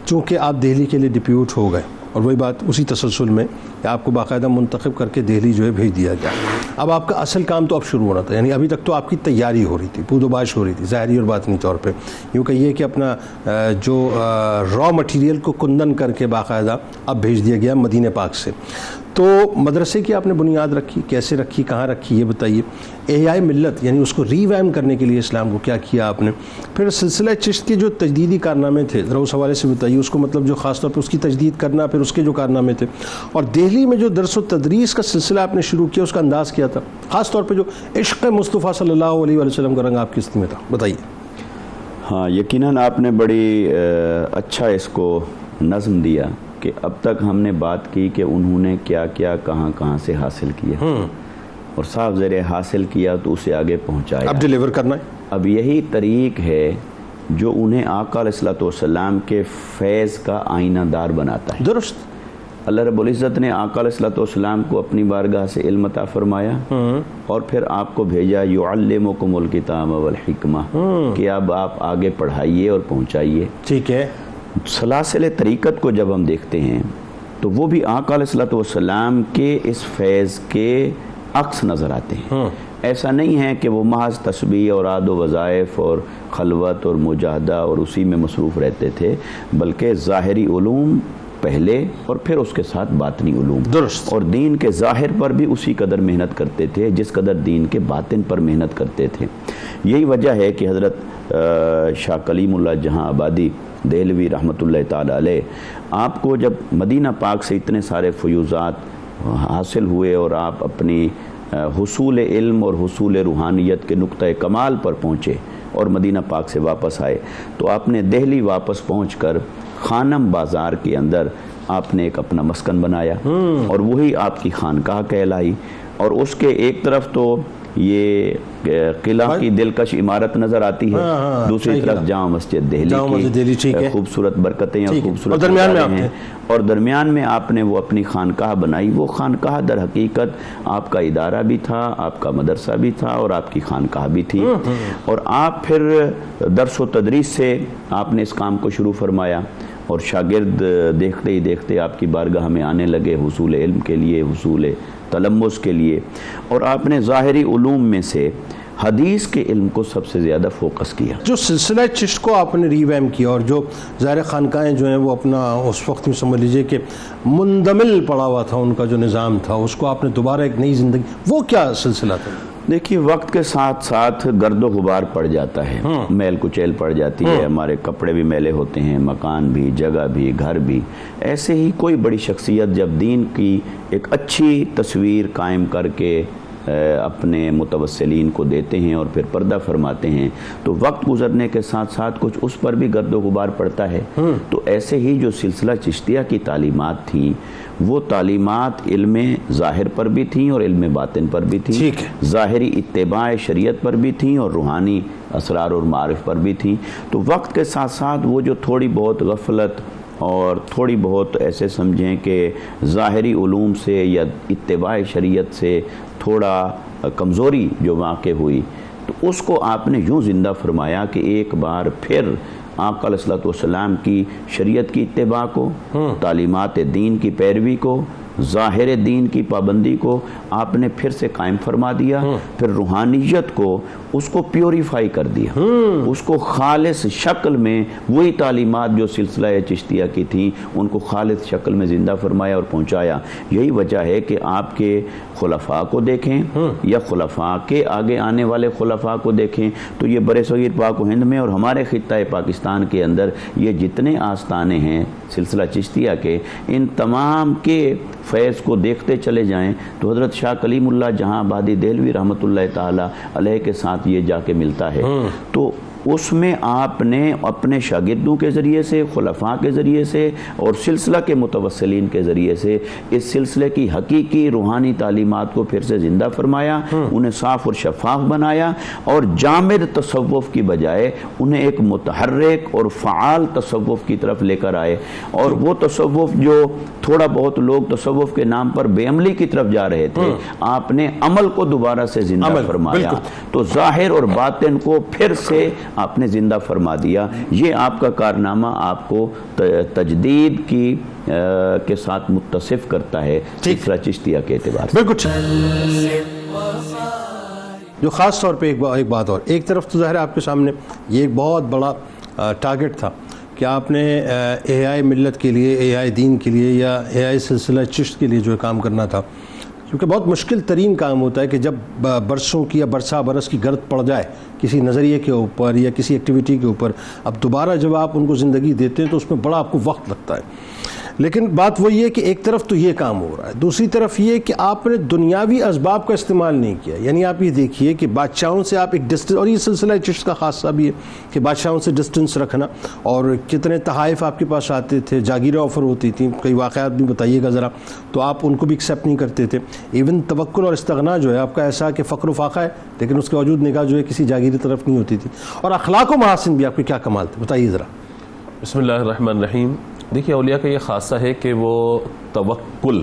Speaker 2: چونکہ آپ دہلی کے لیے ڈپیوٹ ہو گئے، اور وہی بات اسی تسلسل میں کہ آپ کو باقاعدہ منتخب کر کے دہلی جو ہے بھیج دیا گیا. اب آپ کا اصل کام تو اب شروع ہونا تھا، یعنی ابھی تک تو آپ کی تیاری ہو رہی تھی، پود و باش ہو رہی تھی ظاہری اور باطنی طور پہ. یوں کہیے کہ اپنا جو را مٹیریل کو کندن کر کے باقاعدہ اب بھیج دیا گیا مدینہ پاک سے. تو مدرسے کی آپ نے بنیاد رکھی، کیسے رکھی، کہاں رکھی، یہ بتائیے. احیاء ملت یعنی اس کو ریوائم کرنے کے لیے اسلام کو کیا کیا آپ نے. پھر سلسلہ چشت کے جو تجدیدی کارنامے تھے ذرا اس حوالے سے بتائیے، اس کو مطلب جو خاص طور پہ اس کی تجدید کرنا، پھر اس کے جو کارنامے تھے. اور دہلی میں جو درس و تدریس کا سلسلہ آپ نے شروع کیا، اس کا انداز کیا تھا، خاص طور پہ جو عشق مصطفیٰ صلی اللہ علیہ وسلم کا رنگ آپ کی استعمال میں تھا، بتائیے.
Speaker 3: ہاں، یقیناً آپ نے بڑی اچھا اس کو نظم دیا کہ اب تک ہم نے بات کی کہ انہوں نے کیا کیا، کہاں کہاں سے حاصل کیا، اور صاحب ذریعے حاصل کیا تو اسے آگے پہنچایا،
Speaker 2: اب ڈیلیور کرنا ہے.
Speaker 3: اب یہی طریق ہے جو انہیں آقا علیہ الصلوۃ والسلام کے فیض کا آئینہ دار بناتا ہے.
Speaker 2: درست.
Speaker 3: اللہ رب العزت نے آقا علیہ الصلوۃ والسلام کو اپنی بارگاہ سے علم عطا فرمایا، اور پھر آپ کو بھیجا یعلمکم الکتاب والحکمہ، کہ اب آپ آگے پڑھائیے اور پہنچائیے.
Speaker 2: ٹھیک ہے.
Speaker 3: سلاسل طریقت کو جب ہم دیکھتے ہیں تو وہ بھی آقا علیہ الصلوۃ والسلام کے اس فیض کے عکس نظر آتے ہیں. ایسا نہیں ہے کہ وہ محض تسبیح اور عاد و وظائف اور خلوت اور مجاہدہ اور اسی میں مصروف رہتے تھے، بلکہ ظاہری علوم پہلے اور پھر اس کے ساتھ باطنی علوم.
Speaker 2: درست.
Speaker 3: اور دین کے ظاہر پر بھی اسی قدر محنت کرتے تھے جس قدر دین کے باطن پر محنت کرتے تھے. یہی وجہ ہے کہ حضرت شاہ کلیم اللہ جہاں آبادی دہلوی رحمۃ اللہ تعالی علیہ، آپ کو جب مدینہ پاک سے اتنے سارے فیوزات حاصل ہوئے اور آپ اپنی حصول علم اور حصول روحانیت کے نقطۂ کمال پر پہنچے اور مدینہ پاک سے واپس آئے، تو آپ نے دہلی واپس پہنچ کر خانم بازار کے اندر آپ نے ایک اپنا مسکن بنایا، اور وہی آپ کی خانقاہ کہلائی. اور اس کے ایک طرف تو یہ قلعہ کی دلکش عمارت نظر آتی ہے، دوسری طرف جامع مسجد دہلی کی خوبصورت برکتیں اور خوبصورت ہیں، اور درمیان میں آپ نے وہ اپنی خانقاہ بنائی۔ وہ خانقاہ در حقیقت آپ کا ادارہ بھی تھا، آپ کا مدرسہ بھی تھا، اور آپ کی خانقاہ بھی تھی، اور آپ پھر درس و تدریس سے آپ نے اس کام کو شروع فرمایا، اور شاگرد دیکھتے ہی دیکھتے آپ کی بارگاہ میں آنے لگے حصول علم کے لیے، حصول تلمس کے لیے، اور آپ نے ظاہری علوم میں سے حدیث کے علم کو سب سے زیادہ فوکس کیا۔
Speaker 2: جو سلسلہ چشت کو آپ نے ریویم کیا، اور جو ظاہر خانقاہیں جو ہیں وہ اپنا اس وقت میں سمجھ لیجئے کہ مندمل پڑا ہوا تھا، ان کا جو نظام تھا اس کو آپ نے دوبارہ ایک نئی زندگی، وہ کیا سلسلہ تھا؟
Speaker 3: دیکھیے وقت کے ساتھ ساتھ گرد و غبار پڑ جاتا ہے، میل کچیل پڑ جاتی ہے، ہمارے کپڑے بھی میلے ہوتے ہیں، مکان بھی، جگہ بھی، گھر بھی۔ ایسے ہی کوئی بڑی شخصیت جب دین کی ایک اچھی تصویر قائم کر کے اپنے متوسلین کو دیتے ہیں اور پھر پردہ فرماتے ہیں، تو وقت گزرنے کے ساتھ ساتھ کچھ اس پر بھی گرد و غبار پڑتا ہے۔ تو ایسے ہی جو سلسلہ چشتیہ کی تعلیمات تھیں، وہ تعلیمات علم ظاہر پر بھی تھیں اور علم باطن پر بھی تھیں، ظاہری اتباع شریعت پر بھی تھیں اور روحانی اسرار اور معارف پر بھی تھیں۔ تو وقت کے ساتھ ساتھ وہ جو تھوڑی بہت غفلت اور تھوڑی بہت ایسے سمجھیں کہ ظاہری علوم سے یا اتباع شریعت سے تھوڑا کمزوری جو واقع ہوئی، تو اس کو آپ نے یوں زندہ فرمایا کہ ایک بار پھر آقا علیہ الصلوۃ والسلام کی شریعت کی اتباع کو، تعلیمات دین کی پیروی کو، ظاہر دین کی پابندی کو آپ نے پھر سے قائم فرما دیا، پھر روحانیت کو اس کو پیوریفائی کر دیا، اس کو خالص شکل میں وہی تعلیمات جو سلسلہ چشتیہ کی تھیں ان کو خالص شکل میں زندہ فرمایا اور پہنچایا۔ یہی وجہ ہے کہ آپ کے خلفاء کو دیکھیں یا خلفاء کے آگے آنے والے خلفاء کو دیکھیں تو یہ برِ صغیر پاک و ہند میں اور ہمارے خطہ پاکستان کے اندر یہ جتنے آستانے ہیں سلسلہ چشتیہ کے، ان تمام کے فیض کو دیکھتے چلے جائیں تو حضرت شاہ کلیم اللہ جہاں آبادی دہلوی رحمۃ اللہ تعالی علیہ کے ساتھ یہ جا کے ملتا ہے۔ تو اس میں آپ نے اپنے شاگردوں کے ذریعے سے، خلفاء کے ذریعے سے اور سلسلہ کے متوسلین کے ذریعے سے اس سلسلے کی حقیقی روحانی تعلیمات کو پھر سے زندہ فرمایا، انہیں صاف اور شفاف بنایا، اور جامد تصوف کی بجائے انہیں ایک متحرک اور فعال تصوف کی طرف لے کر آئے۔ اور وہ تصوف جو تھوڑا بہت لوگ تصوف کے نام پر بے عملی کی طرف جا رہے تھے، آپ نے عمل کو دوبارہ سے زندہ فرمایا، تو ظاہر اور باطن کو پھر سے آپ نے زندہ فرما دیا۔ یہ آپ کا کارنامہ آپ کو تجدید کی کے ساتھ متصف کرتا ہے سلسلہ چشتیہ کے اعتبار سے۔
Speaker 2: بالکل، جو خاص طور پہ ایک بات اور، ایک طرف تو ظاہر آپ کے سامنے یہ ایک بہت بڑا ٹارگٹ تھا کہ آپ نے احیاء ملت کے لیے، احیاء دین کے لیے یا احیاء سلسلہ چشت کے لیے جو کام کرنا تھا، کیونکہ بہت مشکل ترین کام ہوتا ہے کہ جب برسوں کی یا برسا برس کی گرد پڑ جائے کسی نظریے کے اوپر یا کسی ایکٹیویٹی کے اوپر، اب دوبارہ جب آپ ان کو زندگی دیتے ہیں تو اس میں بڑا آپ کو وقت لگتا ہے۔ لیکن بات وہی ہے کہ ایک طرف تو یہ کام ہو رہا ہے، دوسری طرف یہ کہ آپ نے دنیاوی اسباب کا استعمال نہیں کیا۔ یعنی آپ یہ دیکھیے کہ بادشاہوں سے آپ ایک ڈسٹنس، اور یہ سلسلہ چشت کا خاصہ بھی ہے کہ بادشاہوں سے ڈسٹنس رکھنا، اور کتنے تحائف آپ کے پاس آتے تھے، جاگیریں آفر ہوتی تھیں، کئی واقعات بھی بتائیے گا ذرا، تو آپ ان کو بھی ایکسیپٹ نہیں کرتے تھے۔ ایون توکل اور استغنا جو ہے آپ کا ایسا کہ فقر و فاقہ ہے لیکن اس کے باوجود نگاہ جو ہے کسی جاگیری طرف نہیں ہوتی تھی، اور اخلاق و محاسن بھی آپ کے کیا کمال تھے، بتائیے ذرا۔
Speaker 4: بسم اللہ الرحمن الرحیم۔ دیکھیے اولیاء کا یہ خاصہ ہے کہ وہ توکل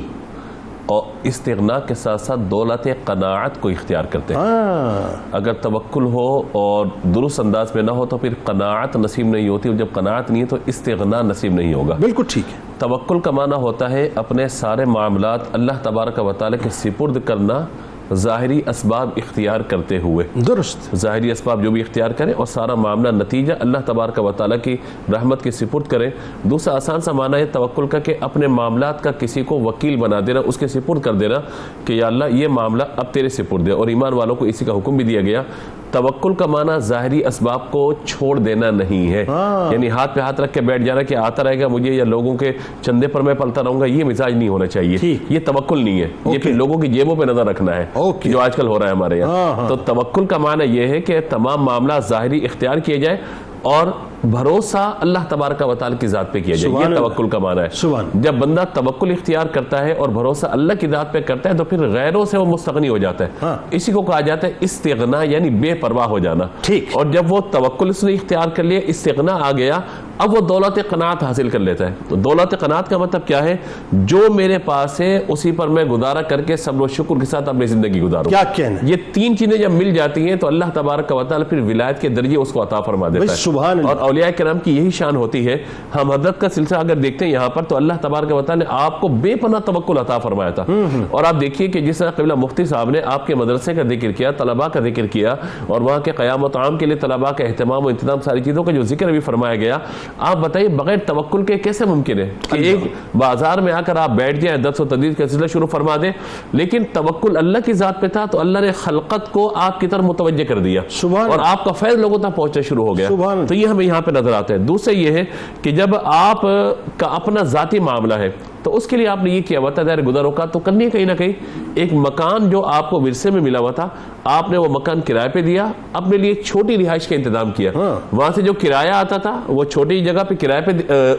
Speaker 4: اور استغنا کے ساتھ ساتھ دولت قناعت کو اختیار کرتے ہیں۔ اگر توکل ہو اور درست انداز میں نہ ہو تو پھر قناعت نصیب نہیں ہوتی، اور جب قناعت نہیں ہے تو استغنا نصیب نہیں ہوگا۔
Speaker 2: بالکل ٹھیک ہے۔
Speaker 4: توکل کا معنی ہوتا ہے اپنے سارے معاملات اللہ تبارک و تعالی کے سپرد کرنا، ظاہری اسباب اختیار کرتے ہوئے، درست ظاہری اسباب جو بھی اختیار کریں اور سارا معاملہ نتیجہ اللہ تبارک و تعالیٰ کی رحمت کے سپرد کریں۔ دوسرا آسان سا معنی ہے توکل کا کہ اپنے معاملات کا کسی کو وکیل بنا دینا، اس کے سپرد کر دینا کہ یا اللہ یہ معاملہ اب تیرے سپرد ہے، اور ایمان والوں کو اسی کا حکم بھی دیا گیا۔ توکل کا معنی ظاہری اسباب کو چھوڑ دینا نہیں ہے، یعنی ہاتھ پہ ہاتھ رکھ کے بیٹھ جانا کہ آتا رہے گا مجھے یا لوگوں کے چندے پر میں پلتا رہوں گا، یہ مزاج نہیں ہونا چاہیے، یہ توکل نہیں ہے، یہ پھر لوگوں کی جیبوں پہ نظر رکھنا ہے جو آج کل ہو رہا ہے ہمارے یہاں۔ تو توکل کا معنی یہ ہے کہ تمام معاملات ظاہری اختیار کیے جائے اور بھروسہ اللہ تبارک و تعالی کی ذات پہ کیا جائے، یہ توکل کا معنی ہے۔ جب بندہ توکل اختیار کرتا ہے اور بھروسہ اللہ کی ذات پہ کرتا ہے تو پھر غیروں سے وہ مستغنی ہو جاتا ہے۔ اسی کو کہا جاتا ہے استغنا، یعنی بے پرواہ ہو جانا۔ اور جب وہ توکل اس نے اختیار کر لیا، استغنا آ گیا، اب وہ دولت قناعت حاصل کر لیتا ہے۔ تو دولت قناعت کا مطلب کیا ہے؟ جو میرے پاس ہے اسی پر میں گزارا کر کے صبر و شکر کے ساتھ اپنی زندگی گزاروں۔
Speaker 2: کیا کہنا؟
Speaker 4: یہ تین چیزیں جب مل جاتی ہیں تو اللہ تبارک و تعالی پھر ولایت کے درجے اس کو عطا فرما دیتا ہے۔
Speaker 2: سبحان اللہ۔
Speaker 4: اور اولیاء کرام کی یہی شان ہوتی ہے۔ ہم حضرت کا سلسلہ اگر دیکھتے ہیں یہاں پر تو اللہ تبارک و تعالی نے آپ کو بے پناہ توکل عطا فرمایا تھا۔ اور آپ دیکھیے کہ جس طرح قبلہ مفتی صاحب نے آپ کے مدرسے کا ذکر کیا، طلباء کا ذکر کیا، اور وہاں کے قیام و طعام کے لیے طلباء کا اہتمام و انتظام، ساری چیزوں کا جو ذکر بھی فرمایا گیا، آپ بتائیے بغیر توکل کے کیسے ممکن ہے کہ ایک بازار میں آ کر آپ بیٹھ جائیں، درس و تدریس کا سلسلہ شروع فرما دیں؟ لیکن توکل اللہ کی ذات پہ تھا تو اللہ نے خلقت کو آپ کی طرف متوجہ کر دیا اور آپ کا فیض لوگوں تک پہنچنا شروع ہو گیا۔ تو یہ ہمیں یہاں پہ نظر آتا ہے۔ دوسرا یہ ہے کہ جب آپ کا اپنا ذاتی معاملہ ہے تو اس کے لیے آپ نے یہ کیا ہوا تھا، دائر گزر اوقات تو کرنی ہے کہیں نہ کہیں۔ ایک مکان جو آپ کو ورثے میں ملا ہوا تھا، آپ نے وہ مکان کرائے پہ دیا، اپنے لیے ایک چھوٹی رہائش کا انتظام کیا۔ وہاں سے جو کرایہ آتا تھا وہ چھوٹی جگہ پہ کرائے پہ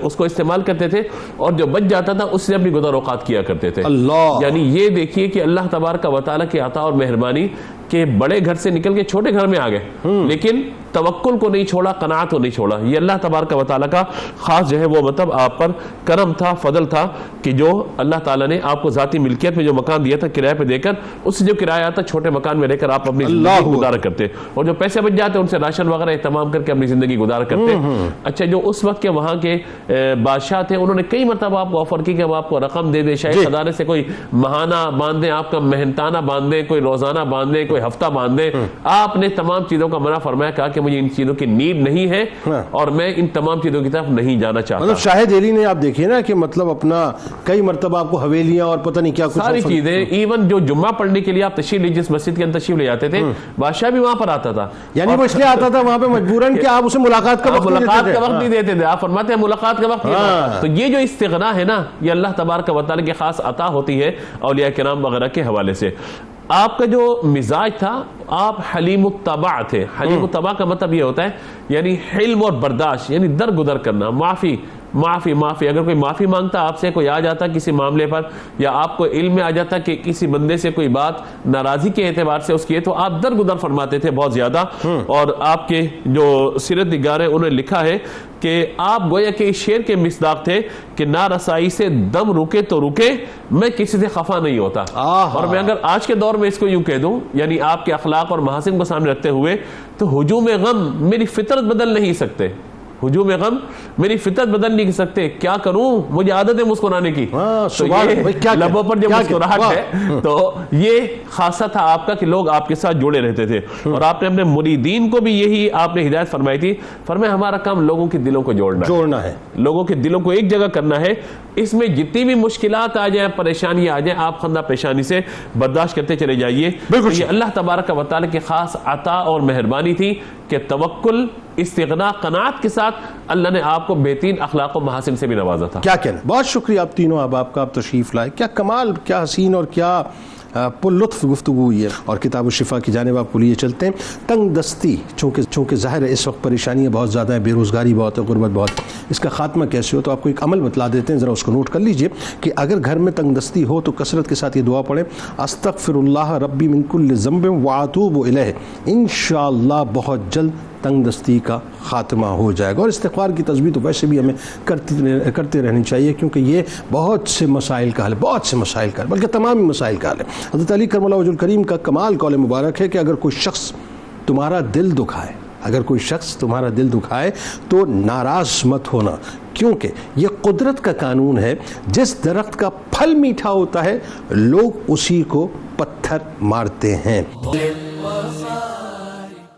Speaker 4: اس کو استعمال کرتے تھے، اور جو بچ جاتا تھا اس سے اپنی گزر اوقات کیا کرتے تھے۔ یعنی یہ دیکھیے کہ اللہ تبارک و تعالیٰ کی عطا اور مہربانی کہ بڑے گھر سے نکل کے چھوٹے گھر میں آ گئے، لیکن توکل کو نہیں چھوڑا، قناعت کو نہیں چھوڑا۔ یہ اللہ تبارک و تعالیٰ کا خاص جو ہے وہ مطلب آپ پر کرم تھا، فضل تھا کہ جو اللہ تعالیٰ نے آپ کو ذاتی ملکیت میں جو مکان دیا تھا کرایہ پہ دے کر، اس سے جو کرایہ آتا چھوٹے مکان میں رہ کر آپ اپنی زندگی گزارا کرتے، اور جو پیسے بچ جاتے ان سے راشن وغیرہ اہتمام کر کے اپنی زندگی گزارا کرتے۔ اچھا، جو اس وقت کے وہاں کے بادشاہ تھے انہوں نے کئی مرتبہ آپ کو آفر کی کہ ہم آپ کو رقم دے دیں، شاید خزانے سے کوئی ماہانہ باندھ دیں، آپ کا مہنتانہ باندھ دیں، کوئی روزانہ باندھ دیں، کوئی ہفتہ باندھ دیں۔ آپ نے تمام چیزوں کا منع فرمایا، کہا کہ مجھے ان چیزوں کی نیڈ نہیں ہے اور میں ان تمام چیزوں کی طرف نہیں جانا چاہتا۔
Speaker 2: مطلب شاہد علی نے آپ دیکھیے نا کہ مطلب اپنا کئی مرتبہ آپ کو حویلیاں اور پتہ نہیں کیا کچھ
Speaker 4: ساری چیزیں، ایون جو جمعہ پڑھنے کے لیے آپ تشریف لے جس مسجد کے اندر تشریف لے جاتے تھے، بادشاہ بھی وہاں پر آتا تھا،
Speaker 2: یعنی وہ اس لیے آتا تھا وہاں پہ مجبوراً کہ آپ اسے ملاقات کا وقت
Speaker 4: نہیں دیتے تھے۔ آپ فرماتے ہیں ملاقات کا وقت نہیں۔ تو یہ جو استغنا ہے نا، یہ اللہ تبارک و تعالی کی خاص عطا ہوتی ہے اولیاء کرام وغیرہ کے حوالے سے۔ آپ کا جو مزاج تھا، آپ حلیم الطبع تھے۔ حلیم الطبع کا مطلب یہ ہوتا ہے یعنی حلم اور برداشت، یعنی درگزر کرنا، معافی معافی معافی۔ اگر کوئی معافی مانگتا آپ سے، کوئی آ جاتا کسی معاملے پر، یا آپ کو علم میں آ جاتا کہ کسی بندے سے کوئی بات ناراضی کے اعتبار سے اس کی ہے، تو آپ درگزر فرماتے تھے بہت زیادہ۔ اور آپ کے جو سیرت نگار ہیں انہوں نے لکھا ہے کہ آپ گویا کہ اس شعر کے مصداق تھے کہ نا رسائی سے دم رکے تو رکے، میں کسی سے خفا نہیں ہوتا۔ اور میں اگر آج کے دور میں اس کو یوں کہہ دوں، یعنی آپ کے اخلاق اور محاسن کو سامنے رکھتے ہوئے، تو ہجوم غم میری فطرت بدل نہیں سکتے، ہجوم غم میری فطرت بدل نہیں سکتے، کیا کروں، مجھے عادت ہے مسکرانے کی۔ تو یہ لبوں پر جو مسکراہٹ ہے، تو یہ خاصہ تھا آپ کا کہ لوگ آپ کے ساتھ جڑے رہتے تھے۔ اور آپ نے اپنے مریدین کو بھی یہی آپ نے ہدایت فرمائی تھی، فرمایا ہمارا کام لوگوں کے دلوں کو جوڑنا ہے، لوگوں کے دلوں کو ایک جگہ کرنا ہے۔ اس میں جتنی بھی مشکلات آ جائیں، پریشانیاں آ جائیں، آپ خندہ پیشانی سے برداشت کرتے چلے جائیے۔ یہ اللہ تبارک و تعالی کی خاص عطا اور مہربانی تھی کہ توکل، استغنا، قناعت کے ساتھ اللہ نے آپ کو بہترین اخلاق و محاسن سے بھی نوازا تھا۔
Speaker 2: کیا کہنا، بہت شکریہ آپ تینوں آپ کا تشریف لائے، کیا کمال، کیا حسین اور کیا پر لطف گفتگو ہوئی ہے۔ اور کتاب الشفا کی جانب آپ کو لیے چلتے ہیں۔ تنگ دستی، چونکہ ظاہر ہے اس وقت پریشانیاں بہت زیادہ ہیں، بے روزگاری بہت ہے، غربت بہت، اس کا خاتمہ کیسے ہو؟ تو آپ کو ایک عمل بتلا دیتے ہیں، ذرا اس کو نوٹ کر لیجئے کہ اگر گھر میں تنگ دستی ہو تو کثرت کے ساتھ یہ دعا پڑھیں، استغفر اللہ ربی من کل ذنب واتوب الیہ، انشاءاللہ بہت جلد تنگ دستی کا خاتمہ ہو جائے گا۔ اور استغفار کی تسبیح تو ویسے بھی ہمیں کرتے رہنی چاہیے، کیونکہ یہ بہت سے مسائل کا حل ہے، بہت سے مسائل کا حل، بلکہ تمام مسائل کا حل ہے۔ حضرت علی کرم اللہ وجہ الکریم کا کمال قول مبارک ہے کہ اگر کوئی شخص تمہارا دل دکھائے تو ناراض مت ہونا، کیونکہ یہ قدرت کا قانون ہے، جس درخت کا پھل میٹھا ہوتا ہے لوگ اسی کو پتھر مارتے ہیں۔